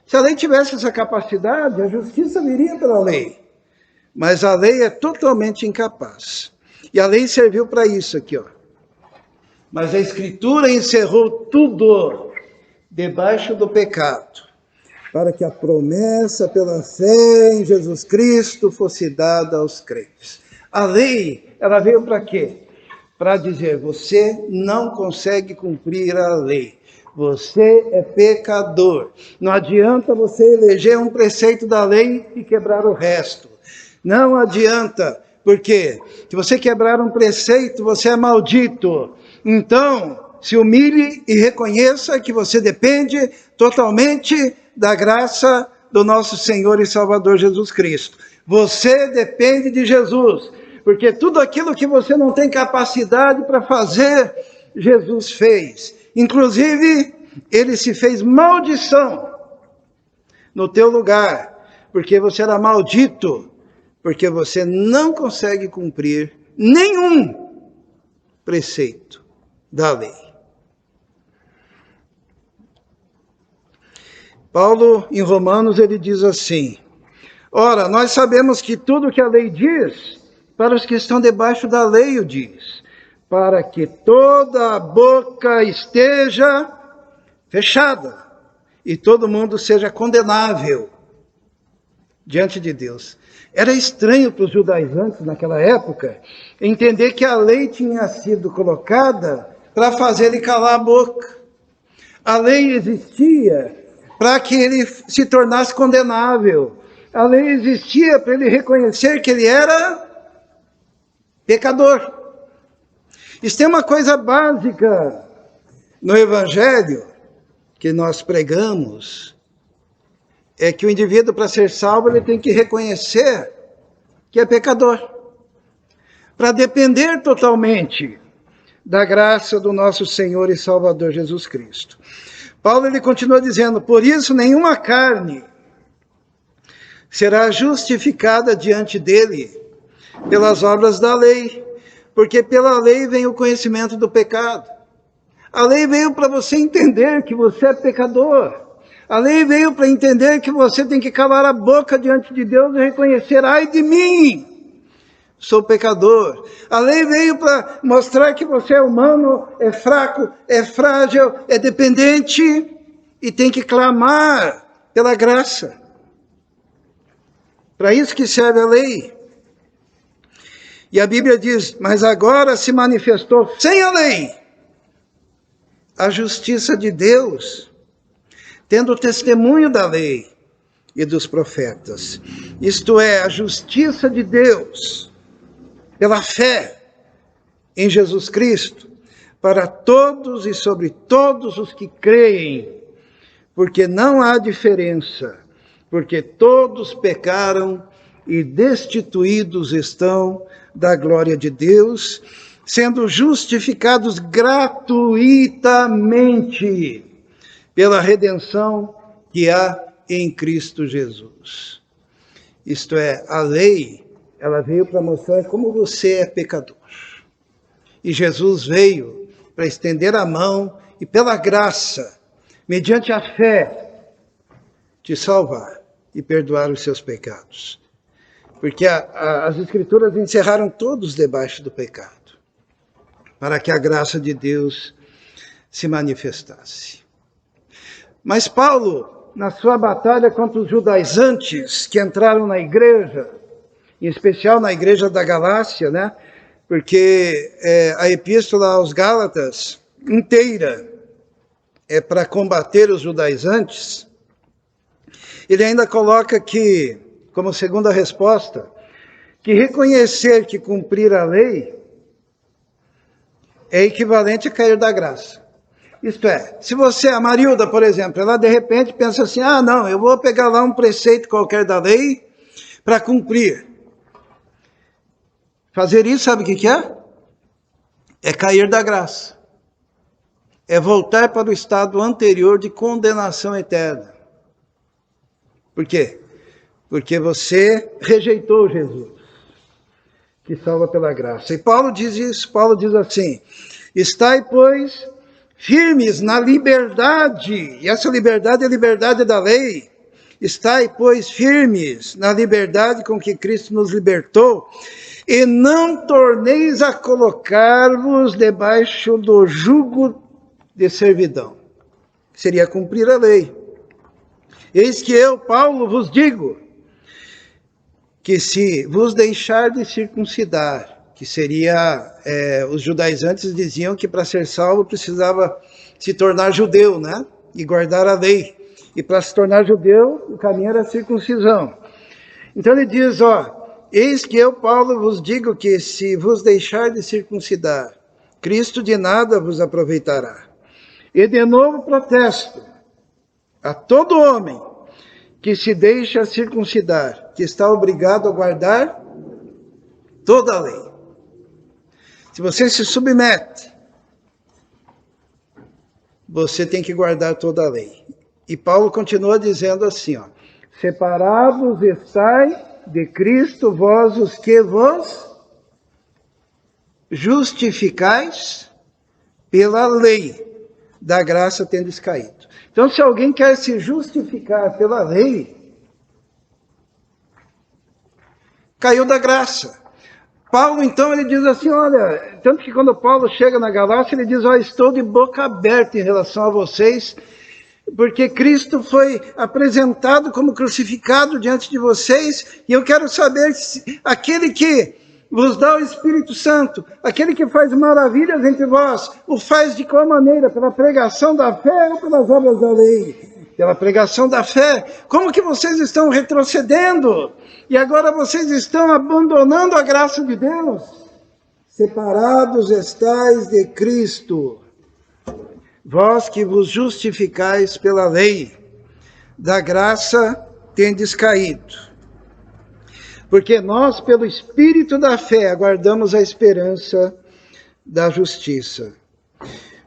Speaker 1: Se a lei tivesse essa capacidade, a justiça viria pela lei. Mas a lei é totalmente incapaz. E a lei serviu para isso aqui, Mas a Escritura encerrou tudo debaixo do pecado, para que a promessa pela fé em Jesus Cristo fosse dada aos crentes. A lei, ela veio para quê? Para dizer, você não consegue cumprir a lei. Você é pecador. Não adianta você eleger um preceito da lei e quebrar o resto. Não adianta, porque se você quebrar um preceito, você é maldito. Então, se humilhe e reconheça que você depende totalmente da graça do nosso Senhor e Salvador Jesus Cristo. Você depende de Jesus, porque tudo aquilo que você não tem capacidade para fazer, Jesus fez. Inclusive, ele se fez maldição no teu lugar, porque você era maldito, porque você não consegue cumprir nenhum preceito da lei. Paulo, em Romanos, ele diz assim, ora, nós sabemos que tudo que a lei diz, para os que estão debaixo da lei o diz, para que toda a boca esteja fechada e todo mundo seja condenável diante de Deus. Era estranho para os judaizantes naquela época entender que a lei tinha sido colocada para fazer ele calar a boca. A lei existia para que ele se tornasse condenável. A lei existia para ele reconhecer que ele era pecador. Isso tem uma coisa básica no Evangelho que nós pregamos, é que o indivíduo, para ser salvo, ele tem que reconhecer que é pecador, para depender totalmente da graça do nosso Senhor e Salvador Jesus Cristo. Paulo ele continua dizendo, por isso nenhuma carne será justificada diante dele pelas obras da lei, porque pela lei vem o conhecimento do pecado. A lei veio para você entender que você é pecador. A lei veio para entender que você tem que calar a boca diante de Deus e reconhecer: ai de mim, sou pecador. A lei veio para mostrar que você é humano, é fraco, é frágil, é dependente e tem que clamar pela graça. Para isso que serve a lei. E a Bíblia diz: mas agora se manifestou sem a lei a justiça de Deus, tendo o testemunho da lei e dos profetas. Isto é, a justiça de Deus pela fé em Jesus Cristo, para todos e sobre todos os que creem, porque não há diferença, porque todos pecaram e destituídos estão da glória de Deus, sendo justificados gratuitamente pela redenção que há em Cristo Jesus. Isto é, a lei, ela veio para mostrar como você é pecador. E Jesus veio para estender a mão e, pela graça, mediante a fé, te salvar e perdoar os seus pecados. Porque as Escrituras encerraram todos debaixo do pecado, para que a graça de Deus se manifestasse. Mas Paulo, na sua batalha contra os judaizantes que entraram na igreja, em especial na igreja da Galácia, né? Porque a epístola aos Gálatas inteira é para combater os judaizantes, ele ainda coloca que, como segunda resposta, que reconhecer que cumprir a lei é equivalente a cair da graça. Isto é, se você, a Marilda, por exemplo, ela de repente pensa assim: ah, não, eu vou pegar lá um preceito qualquer da lei para cumprir. Fazer isso, sabe o que é? É cair da graça. É voltar para o estado anterior de condenação eterna. Por quê? Porque você rejeitou Jesus, que salva pela graça. E Paulo diz isso, Paulo diz assim: estai, pois, firmes na liberdade, e essa liberdade é a liberdade da lei. Estai, pois, firmes na liberdade com que Cristo nos libertou, e não torneis a colocar-vos debaixo do jugo de servidão. Seria cumprir a lei. Eis que eu, Paulo, vos digo, que se vos deixar de circuncidar, que seria, os judaizantes diziam que para ser salvo precisava se tornar judeu, né? E guardar a lei. E para se tornar judeu, o caminho era a circuncisão. Então ele diz, eis que eu, Paulo, vos digo que se vos deixar de circuncidar, Cristo de nada vos aproveitará. E de novo protesto a todo homem que se deixa circuncidar, que está obrigado a guardar toda a lei. Se você se submete, você tem que guardar toda a lei. E Paulo continua dizendo assim, separados estai de Cristo vós os que vos justificais pela lei, da graça tendes caído. Então, se alguém quer se justificar pela lei, caiu da graça. Paulo, então, ele diz assim, olha, tanto que quando Paulo chega na Galácia, ele diz, estou de boca aberta em relação a vocês, porque Cristo foi apresentado como crucificado diante de vocês, e eu quero saber se aquele que vos dá o Espírito Santo, aquele que faz maravilhas entre vós, o faz de qual maneira? Pela pregação da fé ou pelas obras da lei? Pela pregação da fé. Como que vocês estão retrocedendo? E agora vocês estão abandonando a graça de Deus? Separados estais de Cristo, vós que vos justificais pela lei, da graça tendes caído. Porque nós, pelo Espírito da fé, aguardamos a esperança da justiça.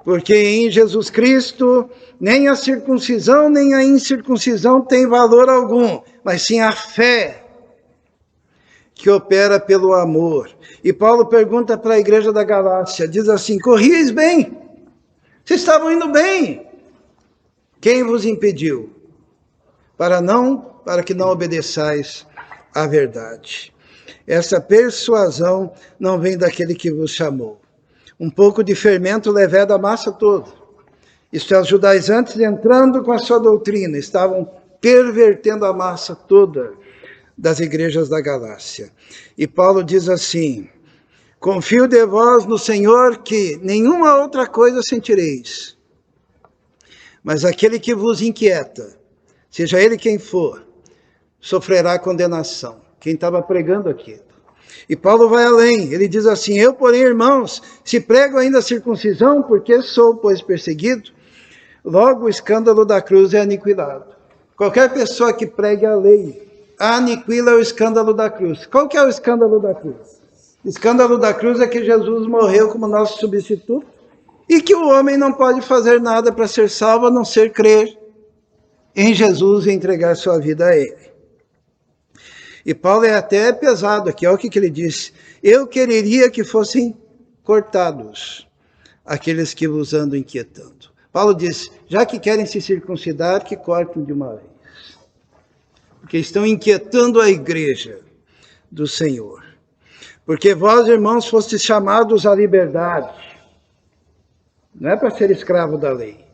Speaker 1: Porque em Jesus Cristo, nem a circuncisão, nem a incircuncisão tem valor algum, mas sim a fé que opera pelo amor. E Paulo pergunta para a igreja da Galácia, diz assim, corrieis bem, vocês estavam indo bem, quem vos impediu? para que não obedeçais à verdade. Essa persuasão não vem daquele que vos chamou. Um pouco de fermento leveda a massa toda. Isto é, os judaizantes entrando com a sua doutrina, estavam pervertendo a massa toda das igrejas da Galácia. E Paulo diz assim: confio de vós no Senhor que nenhuma outra coisa sentireis. Mas aquele que vos inquieta, seja ele quem for, sofrerá condenação. Quem estava pregando aquilo. E Paulo vai além, ele diz assim: eu, porém, irmãos, se prego ainda a circuncisão, porque sou, pois, perseguido, logo o escândalo da cruz é aniquilado. Qualquer pessoa que pregue a lei, aniquila o escândalo da cruz. Qual que é o escândalo da cruz? O escândalo da cruz é que Jesus morreu como nosso substituto e que o homem não pode fazer nada para ser salvo a não ser crer em Jesus e entregar sua vida a ele. E Paulo é até pesado aqui, olha o que ele diz: eu quereria que fossem cortados aqueles que vos andam inquietando. Paulo diz, já que querem se circuncidar, que cortem de uma vez. Porque estão inquietando a igreja do Senhor. Porque vós, irmãos, fostes chamados à liberdade. Não é para ser escravo da lei.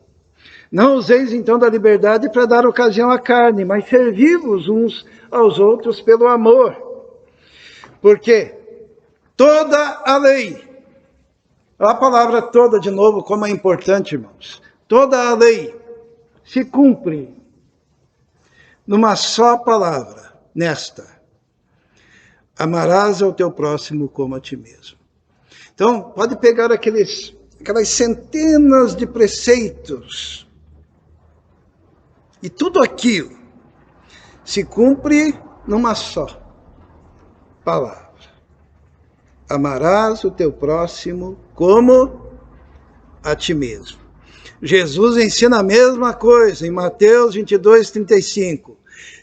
Speaker 1: Não useis então da liberdade para dar ocasião à carne, mas servi-vos uns aos outros pelo amor. Porque toda a lei, a palavra toda de novo, como é importante, irmãos. Toda a lei se cumpre numa só palavra, nesta: amarás ao teu próximo como a ti mesmo. Então, pode pegar aquelas centenas de preceitos, e tudo aquilo se cumpre numa só palavra: amarás o teu próximo como a ti mesmo. Jesus ensina a mesma coisa em Mateus 22:35.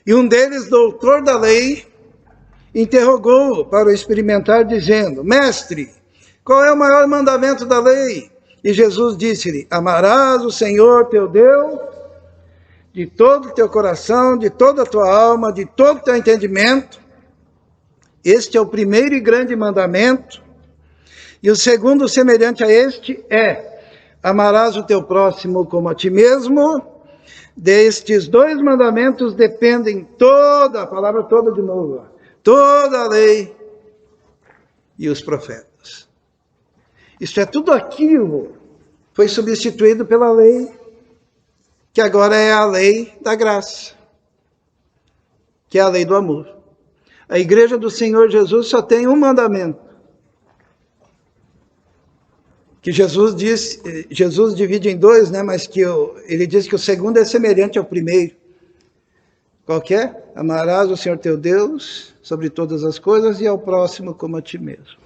Speaker 1: E um deles, doutor da lei, interrogou-o para o experimentar, dizendo: mestre, qual é o maior mandamento da lei? E Jesus disse-lhe: amarás o Senhor teu Deus de todo o teu coração, de toda a tua alma, de todo o teu entendimento. Este é o primeiro e grande mandamento. E o segundo, semelhante a este, é: amarás o teu próximo como a ti mesmo. Destes dois mandamentos dependem toda, a palavra toda de novo, toda a lei e os profetas. Isto é, tudo aquilo foi substituído pela lei, que agora é a lei da graça, que é a lei do amor. A igreja do Senhor Jesus só tem um mandamento, que Jesus divide em dois, né? Mas que ele diz que o segundo é semelhante ao primeiro. Qual que é? Amarás o Senhor teu Deus sobre todas as coisas e ao próximo como a ti mesmo.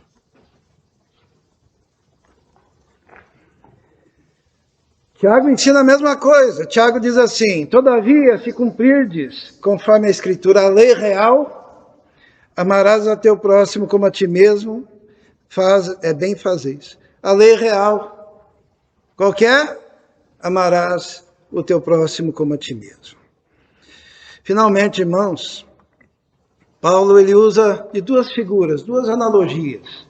Speaker 1: Tiago ensina a mesma coisa. Tiago diz assim: todavia, se cumprirdes, conforme a Escritura, a lei real, amarás a teu próximo como a ti mesmo, bem fazeis. A lei real, qual que é? Amarás o teu próximo como a ti mesmo. Finalmente, irmãos, Paulo ele usa de duas figuras, duas analogias,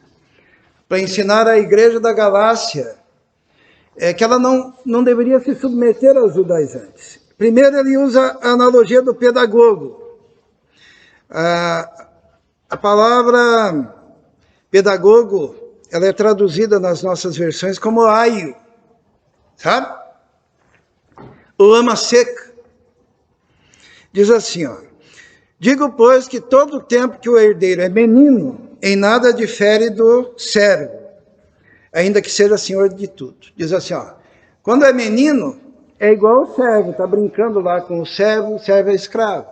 Speaker 1: para ensinar à igreja da Galácia que ela não deveria se submeter aos judaizantes. Primeiro, ele usa a analogia do pedagogo. A palavra pedagogo, ela é traduzida nas nossas versões como aio, sabe? Ou ama seca. Diz assim, ó: digo, pois, que todo o tempo que o herdeiro é menino, em nada difere do servo, ainda que seja senhor de tudo. Diz assim, ó: quando é menino, é igual ao servo, está brincando lá com o servo é escravo.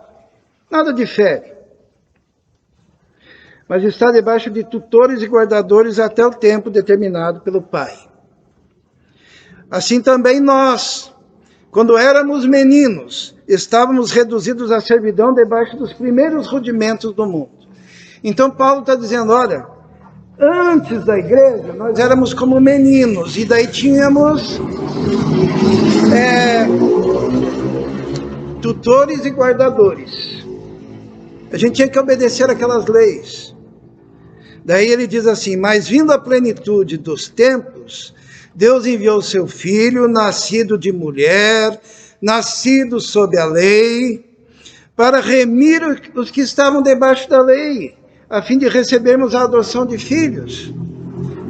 Speaker 1: Nada difere. Mas está debaixo de tutores e guardadores até o tempo determinado pelo Pai. Assim também nós, quando éramos meninos, estávamos reduzidos à servidão debaixo dos primeiros rudimentos do mundo. Então Paulo está dizendo, olha, antes da igreja nós éramos como meninos, e daí tínhamos tutores e guardadores. A gente tinha que obedecer aquelas leis. Daí ele diz assim: mas vindo a plenitude dos tempos, Deus enviou seu Filho, nascido de mulher, nascido sob a lei, para remir os que estavam debaixo da lei, a fim de recebermos a adoção de filhos.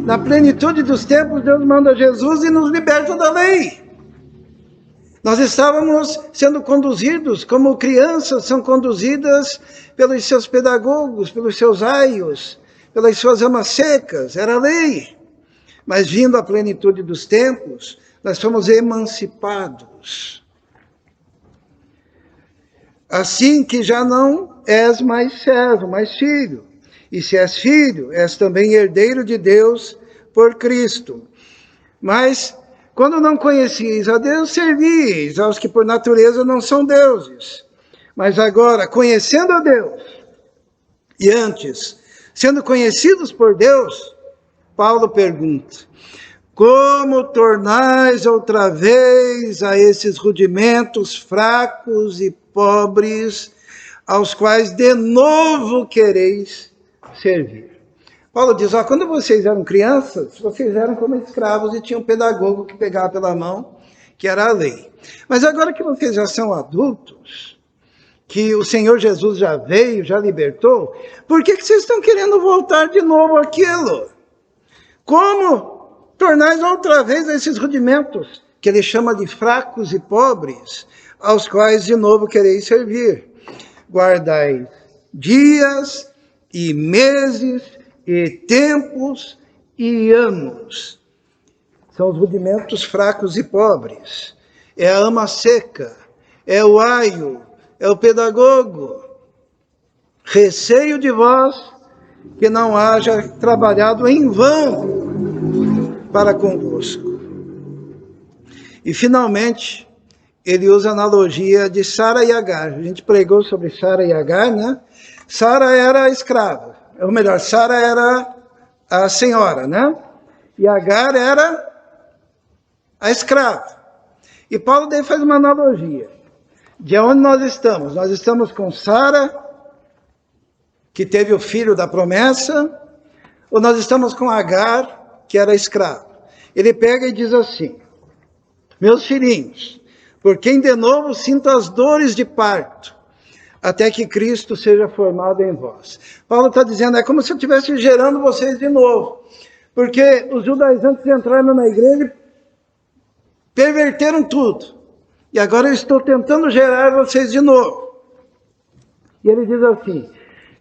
Speaker 1: Na plenitude dos tempos, Deus manda Jesus e nos liberta da lei. Nós estávamos sendo conduzidos como crianças são conduzidas pelos seus pedagogos, pelos seus aios, pelas suas amas secas, era a lei. Mas vindo à plenitude dos tempos, nós fomos emancipados. Assim que já não és mais servo, mas filho. E se és filho, és também herdeiro de Deus por Cristo. Mas, quando não conhecieis a Deus, servíeis aos que por natureza não são deuses. Mas agora, conhecendo a Deus, e antes, sendo conhecidos por Deus, Paulo pergunta: como tornais outra vez a esses rudimentos fracos e pobres, aos quais de novo quereis servir? Paulo diz: quando vocês eram crianças, vocês eram como escravos e tinham um pedagogo que pegava pela mão, que era a lei. Mas agora que vocês já são adultos, que o Senhor Jesus já veio, já libertou, por que vocês estão querendo voltar de novo àquilo? Como tornais outra vez esses rudimentos, que ele chama de fracos e pobres, aos quais de novo quereis servir? Guardai dias e meses e tempos e anos. São os rudimentos fracos e pobres. É a ama seca, é o aio, é o pedagogo. Receio de vós que não haja trabalhado em vão para convosco. E finalmente, ele usa a analogia de Sara e Agar. A gente pregou sobre Sara e Agar, né? Sara era a escrava, ou melhor, Sara era a senhora, né? E Agar era a escrava. E Paulo daí faz uma analogia. De onde nós estamos? Nós estamos com Sara, que teve o filho da promessa, ou nós estamos com Agar, que era escrava? Ele pega e diz assim: meus filhinhos, por quem de novo sinto as dores de parto, até que Cristo seja formado em vós. Paulo está dizendo, é como se eu estivesse gerando vocês de novo. Porque os judaizantes entraram na igreja e perverteram tudo. E agora eu estou tentando gerar vocês de novo. E ele diz assim: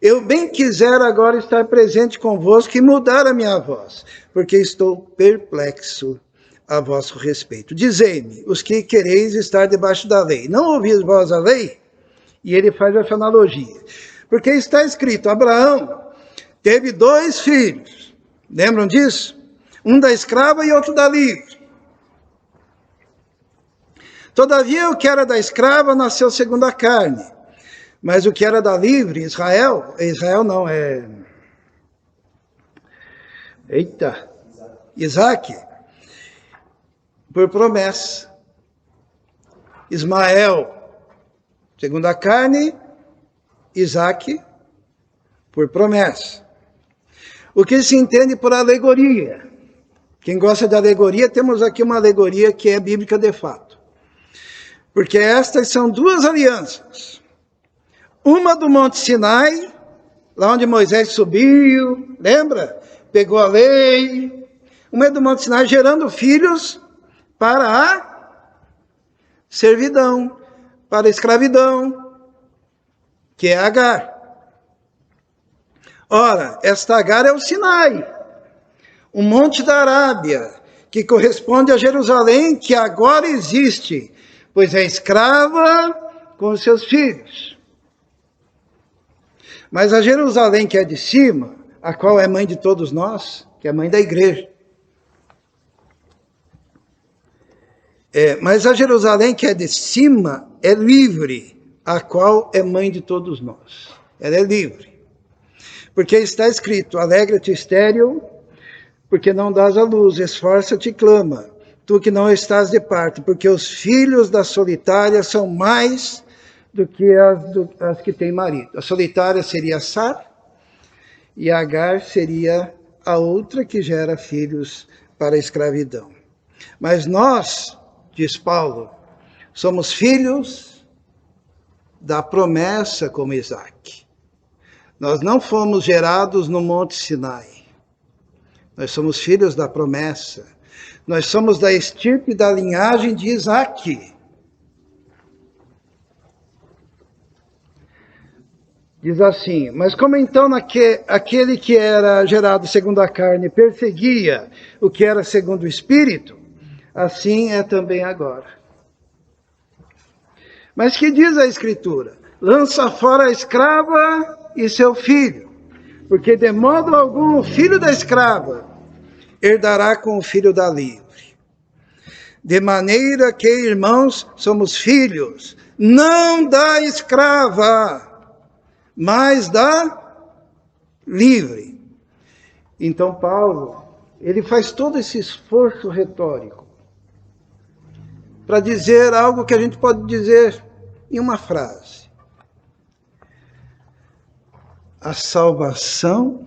Speaker 1: eu bem quiser agora estar presente convosco e mudar a minha voz, porque estou perplexo a vosso respeito. Dizei-me, os que quereis estar debaixo da lei, não ouvis vós a lei? E ele faz essa analogia. Porque está escrito, Abraão teve 2 filhos. Lembram disso? Um da escrava e outro da livre. Todavia, o que era da escrava nasceu segundo a carne. Mas o que era da livre, Israel não, Isaque, por promessa. Ismael, segundo a carne, Isaque, por promessa. O que se entende por alegoria? Quem gosta de alegoria, temos aqui uma alegoria que é bíblica de fato. Porque estas são 2 alianças. Uma do Monte Sinai, lá onde Moisés subiu, lembra? Pegou a lei. Uma é do Monte Sinai, gerando filhos para a servidão, para a escravidão, que é Agar. Ora, esta Agar é o Sinai, o monte da Arábia, que corresponde a Jerusalém, que agora existe, pois é escrava com os seus filhos. Mas a Jerusalém que é de cima, a qual é mãe de todos nós, que é mãe da igreja. Mas a Jerusalém que é de cima é livre, a qual é mãe de todos nós. Ela é livre. Porque está escrito, alegra-te estéril, porque não dás a luz, esforça-te e clama, tu que não estás de parto, porque os filhos da solitária são mais do que as que têm marido. A solitária seria Sara, e Agar seria a outra que gera filhos para a escravidão. Mas nós, diz Paulo, somos filhos da promessa como Isaac. Nós não fomos gerados no Monte Sinai. Nós somos filhos da promessa. Nós somos da estirpe da linhagem de Isaac. Diz assim, mas como então aquele que era gerado segundo a carne perseguia o que era segundo o Espírito, assim é também agora. Mas que diz a Escritura? Lança fora a escrava e seu filho, porque de modo algum o filho da escrava herdará com o filho da livre. De maneira que, irmãos, somos filhos, não da escrava, mas da livre. Então Paulo, ele faz todo esse esforço retórico para dizer algo que a gente pode dizer em uma frase. A salvação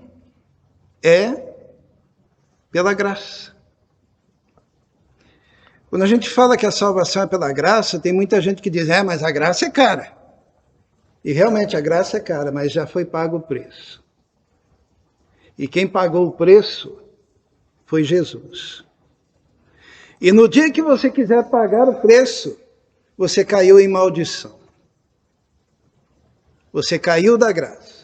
Speaker 1: é pela graça. Quando a gente fala que a salvação é pela graça, tem muita gente que diz, mas a graça é cara. E realmente a graça é cara, mas já foi pago o preço. E quem pagou o preço foi Jesus. E no dia que você quiser pagar o preço, você caiu em maldição. Você caiu da graça.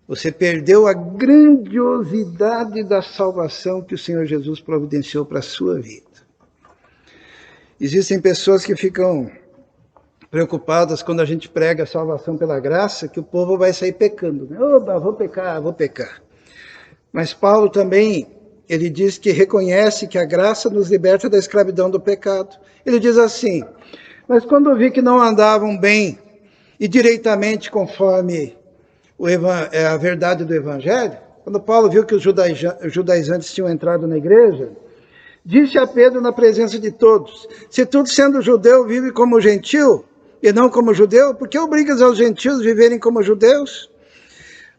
Speaker 1: Você perdeu a grandiosidade da salvação que o Senhor Jesus providenciou para a sua vida. Existem pessoas que ficam preocupadas quando a gente prega a salvação pela graça, que o povo vai sair pecando. Oba, vou pecar. Mas Paulo também, ele diz que reconhece que a graça nos liberta da escravidão do pecado. Ele diz assim, mas quando eu vi que não andavam bem e direitamente conforme a verdade do Evangelho, quando Paulo viu que os judaizantes tinham entrado na igreja, disse a Pedro na presença de todos, se tu sendo judeu vive como gentil e não como judeu, por que obrigas aos gentios a viverem como judeus?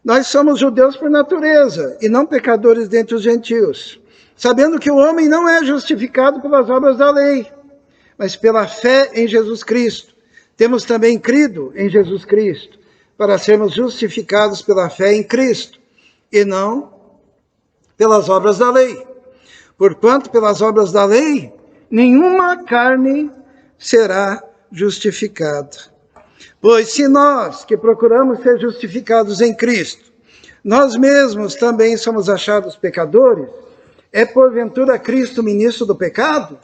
Speaker 1: Nós somos judeus por natureza e não pecadores dentre os gentios, sabendo que o homem não é justificado pelas obras da lei, mas pela fé em Jesus Cristo. Temos também crido em Jesus Cristo, para sermos justificados pela fé em Cristo, e não pelas obras da lei. Porquanto, pelas obras da lei, nenhuma carne será justificada. Pois se nós, que procuramos ser justificados em Cristo, nós mesmos também somos achados pecadores, é porventura Cristo ministro do pecado?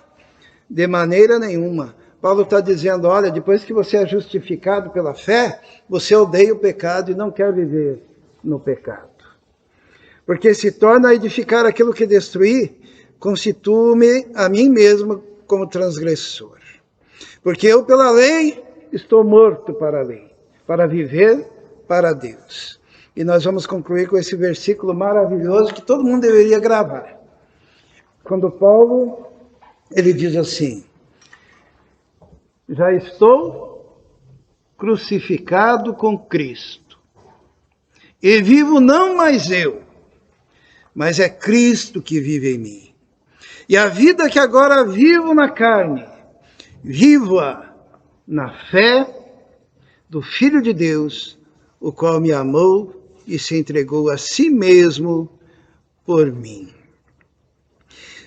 Speaker 1: De maneira nenhuma. Paulo está dizendo, olha, depois que você é justificado pela fé, você odeia o pecado e não quer viver no pecado. Porque se torna a edificar aquilo que destruí, constituo-me a mim mesmo como transgressor. Porque eu, pela lei, estou morto para a lei, para viver para Deus. E nós vamos concluir com esse versículo maravilhoso que todo mundo deveria gravar. Quando Paulo, ele diz assim, já estou crucificado com Cristo. E vivo não mais eu, mas é Cristo que vive em mim. E a vida que agora vivo na carne, vivo-a na fé do Filho de Deus, o qual me amou e se entregou a si mesmo por mim.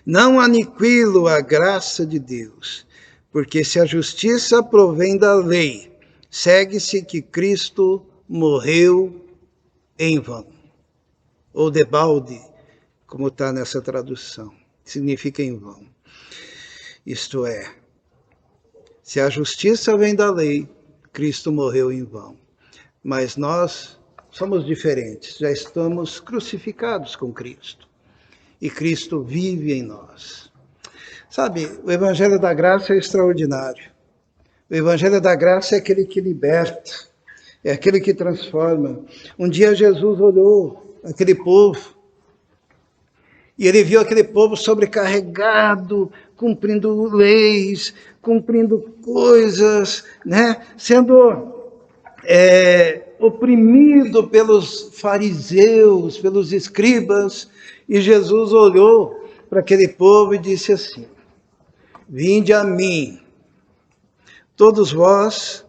Speaker 1: Não aniquilo a graça de Deus, porque se a justiça provém da lei, segue-se que Cristo morreu em vão. Ou debalde, como está nessa tradução, significa em vão. Isto é, se a justiça vem da lei, Cristo morreu em vão. Mas nós somos diferentes, já estamos crucificados com Cristo. E Cristo vive em nós. Sabe, o Evangelho da Graça é extraordinário. O Evangelho da Graça é aquele que liberta, é aquele que transforma. Um dia Jesus olhou aquele povo, e ele viu aquele povo sobrecarregado cumprindo leis, cumprindo coisas, né? Sendo oprimido pelos fariseus, pelos escribas. E Jesus olhou para aquele povo e disse assim: vinde a mim, todos vós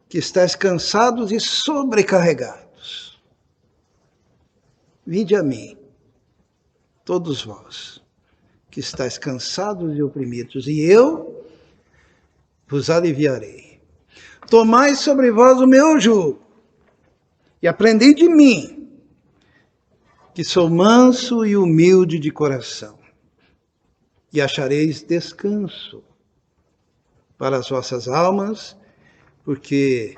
Speaker 1: que estáis cansados e sobrecarregados. Vinde a mim, todos vós que estáis cansados e oprimidos, e eu vos aliviarei. Tomai sobre vós o meu jugo, e aprendei de mim, que sou manso e humilde de coração, e achareis descanso para as vossas almas, porque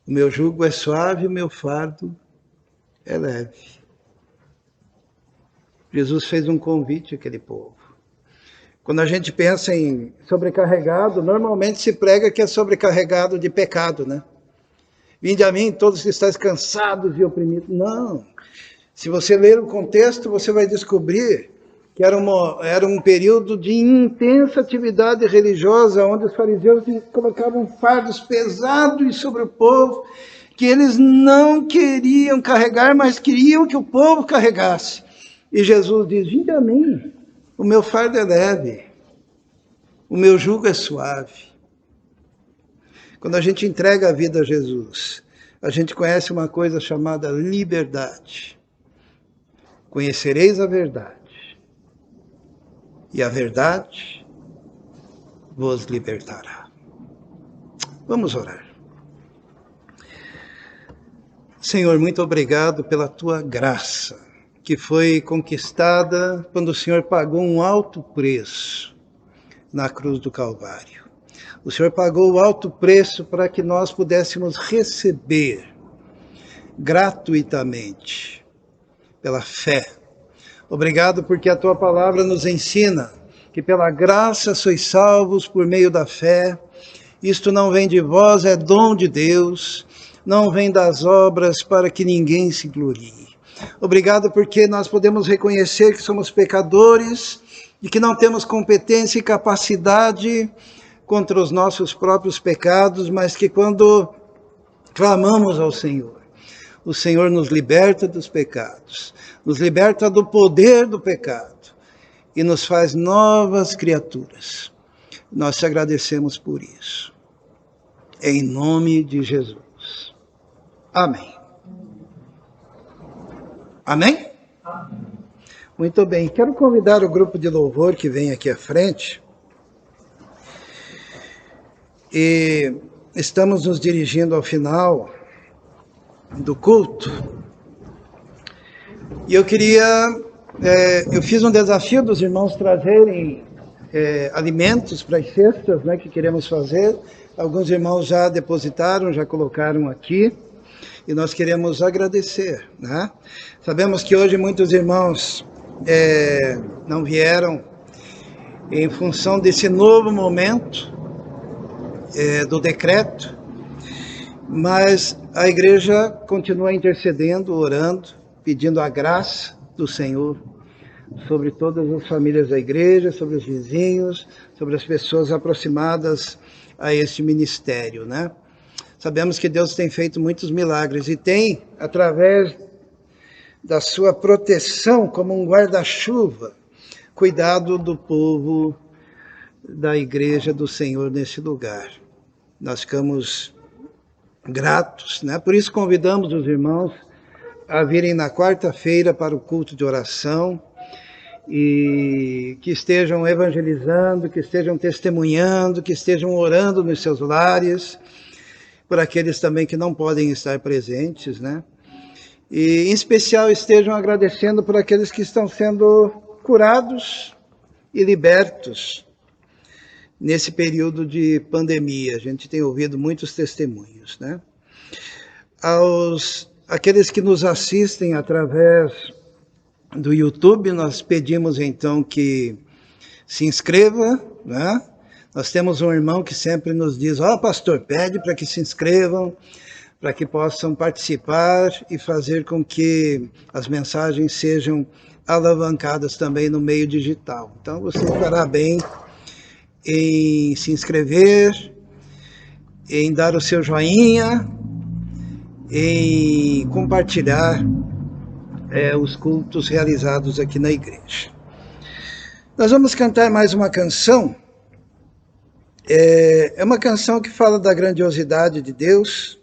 Speaker 1: o meu jugo é suave e o meu fardo é leve. Jesus fez um convite àquele povo. Quando a gente pensa em sobrecarregado, normalmente se prega que é sobrecarregado de pecado, né? Vinde a mim, todos que estáis cansados e oprimidos. Não. Se você ler o contexto, você vai descobrir que era um período de intensa atividade religiosa, onde os fariseus colocavam fardos pesados sobre o povo, que eles não queriam carregar, mas queriam que o povo carregasse. E Jesus diz: vinde a mim, o meu fardo é leve, o meu jugo é suave. Quando a gente entrega a vida a Jesus, a gente conhece uma coisa chamada liberdade. Conhecereis a verdade, e a verdade vos libertará. Vamos orar. Senhor, muito obrigado pela tua graça, que foi conquistada quando o Senhor pagou um alto preço na cruz do Calvário. O Senhor pagou o alto preço para que nós pudéssemos receber gratuitamente, pela fé. Obrigado porque a tua palavra nos ensina que pela graça sois salvos por meio da fé. Isto não vem de vós, é dom de Deus, não vem das obras para que ninguém se glorie. Obrigado porque nós podemos reconhecer que somos pecadores e que não temos competência e capacidade contra os nossos próprios pecados, mas que quando clamamos ao Senhor, o Senhor nos liberta dos pecados, nos liberta do poder do pecado e nos faz novas criaturas. Nós te agradecemos por isso. Em nome de Jesus. Amém. Amém? Muito bem. Quero convidar o grupo de louvor que vem aqui à frente. E estamos nos dirigindo ao final do culto. E eu fiz um desafio dos irmãos trazerem alimentos para as cestas, né, que queremos fazer. Alguns irmãos já depositaram, já colocaram aqui. E nós queremos agradecer, né? Sabemos que hoje muitos irmãos não vieram em função desse novo momento do decreto, mas a igreja continua intercedendo, orando, pedindo a graça do Senhor sobre todas as famílias da igreja, sobre os vizinhos, sobre as pessoas aproximadas a este ministério, né? Sabemos que Deus tem feito muitos milagres e tem, através da sua proteção como um guarda-chuva, cuidado do povo da igreja do Senhor nesse lugar. Nós ficamos gratos, né? Por isso convidamos os irmãos a virem na quarta-feira para o culto de oração e que estejam evangelizando, que estejam testemunhando, que estejam orando nos seus lares, por aqueles também que não podem estar presentes, né? E, em especial, estejam agradecendo por aqueles que estão sendo curados e libertos nesse período de pandemia. A gente tem ouvido muitos testemunhos, né? Aqueles que nos assistem através do YouTube, nós pedimos então que se inscreva, né? Nós temos um irmão que sempre nos diz: pastor, pede para que se inscrevam, para que possam participar e fazer com que as mensagens sejam alavancadas também no meio digital. Então você fará bem em se inscrever, em dar o seu joinha, em compartilhar os cultos realizados aqui na igreja. Nós vamos cantar mais uma canção. É uma canção que fala da grandiosidade de Deus.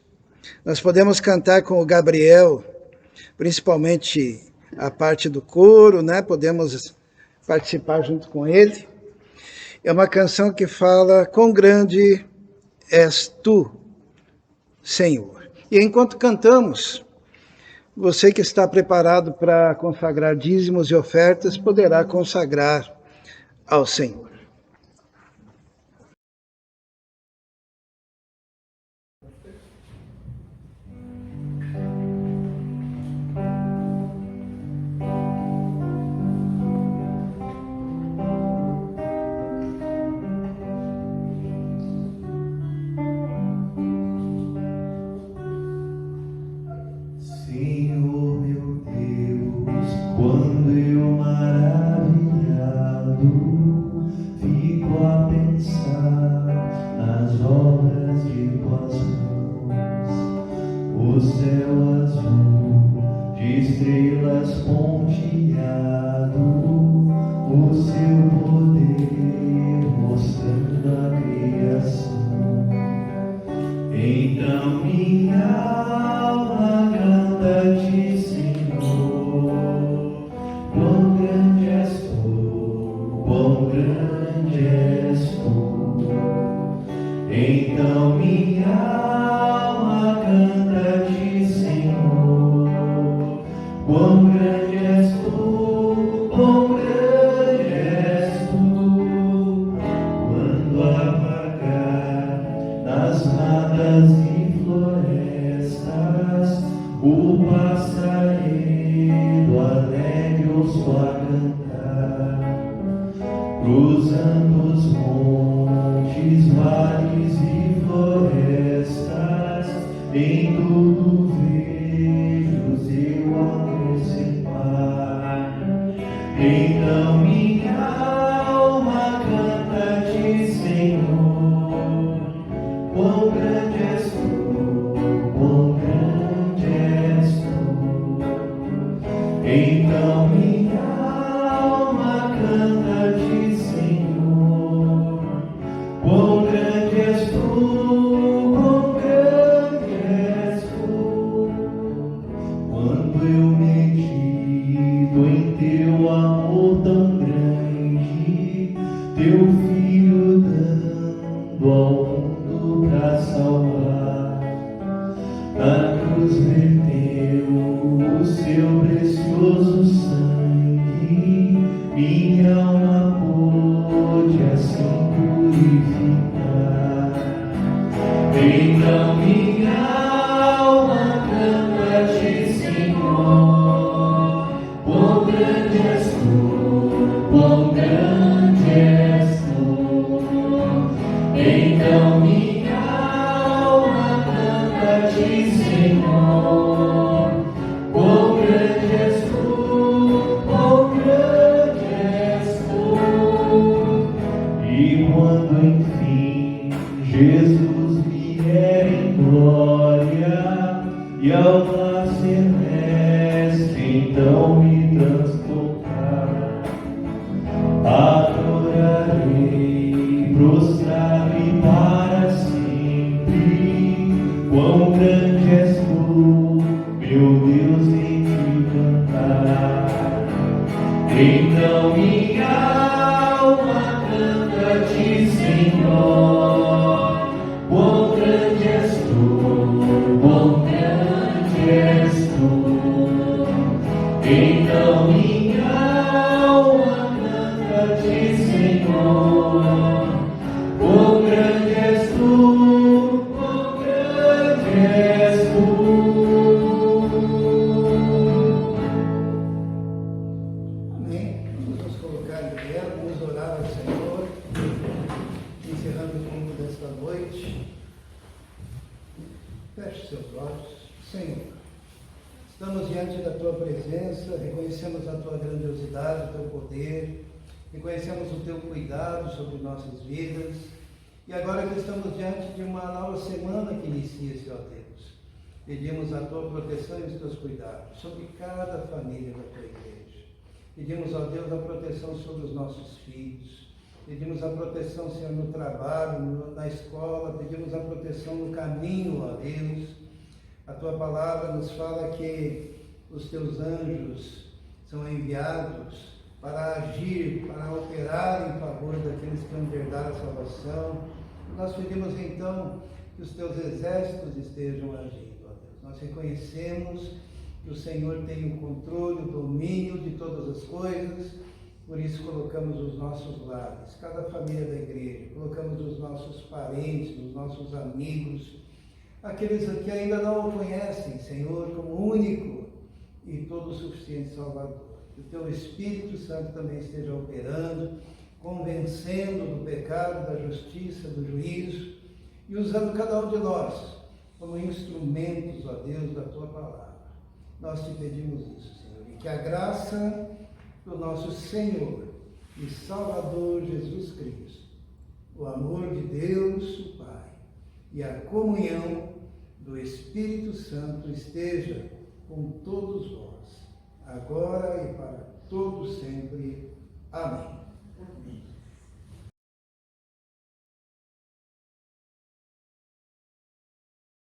Speaker 1: Nós podemos cantar com o Gabriel, principalmente a parte do coro, né? Podemos participar junto com ele. É uma canção que fala: quão grande és tu, Senhor. E enquanto cantamos, você que está preparado para consagrar dízimos e ofertas, poderá consagrar ao Senhor.
Speaker 4: Senhor meu Deus, quando eu maravilhado fico a pensar nas obras de tuas mãos, o céu azul de estrelas pontilhado, o seu poder mostrando a criação. Então minha alma canta-te, Senhor, quão grande és tu, quão grande és tu. Então minha alma canta-te, Senhor, quão grande és tu, quão grande és tu. Quando apagar nas matas e florestas o passarinho alegre ouço a cantar, cruzando os montes, vales e florestas, em tudo vejo eu acrescentar. Então minha alma canta-te, Senhor, quão grande és tu, quão grande és tu. Então minha alma canta-te, Senhor, quão grande és tu, quão grande és tu. Quando eu medito em teu amor tão grande, teu filho dando ao mundo pra salvar, na cruz verteu o seu precioso sangue, minha alma pôde assim purificar. Então minha alma canta-te, Senhor, quão grande és tu, quão grande és tu. Então minha alma canta-te, Senhor, quão grande és tu, quão grande és tu. E quando enfim Jesus vier em glória e ao nascer mestre então me transportar, adorarei, prostrado e para sempre. Quão grande és tu, meu Deus, em te cantar. Então minha alma canta-te, Senhor, quão grande és tu, quão grande és tu. Então minha alma canta-te, Senhor, quão grande és tu, quão grande és tu.
Speaker 1: Amém? Vamos nos colocar em pé, vamos orar ao Senhor, encerrando o culto desta noite. Feche seus olhos. Senhor, Estamos diante da Tua presença, reconhecemos a Tua grandiosidade, o Teu poder, reconhecemos o Teu cuidado sobre nossas vidas. E agora que estamos diante de uma nova semana que inicia, Senhor Deus, pedimos a Tua proteção e os Teus cuidados sobre cada família da Tua igreja. Pedimos, ó Deus, a proteção sobre os nossos filhos. Pedimos a proteção, Senhor, no trabalho, na escola. Pedimos a proteção no caminho, ó Deus. A Tua palavra nos fala que os Teus anjos são enviados para agir, para operar em favor daqueles que vão herdar a salvação. Nós pedimos então que os Teus exércitos estejam agindo, ó Deus. Nós reconhecemos que o Senhor tem o controle, o domínio de todas as coisas, por isso colocamos os nossos lares, cada família da igreja, colocamos os nossos parentes, os nossos amigos, aqueles que ainda não o conhecem, Senhor, como único e todo suficiente Salvador. Que o Teu Espírito Santo também esteja operando, convencendo do pecado, da justiça, do juízo, e usando cada um de nós como instrumentos, ó Deus, da Tua palavra. Nós te pedimos isso, Senhor, e que a graça do nosso Senhor e Salvador Jesus Cristo, o amor de Deus, o Pai, e a comunhão do Espírito Santo esteja com todos vós, agora e para todos sempre. Amém.
Speaker 5: Amém.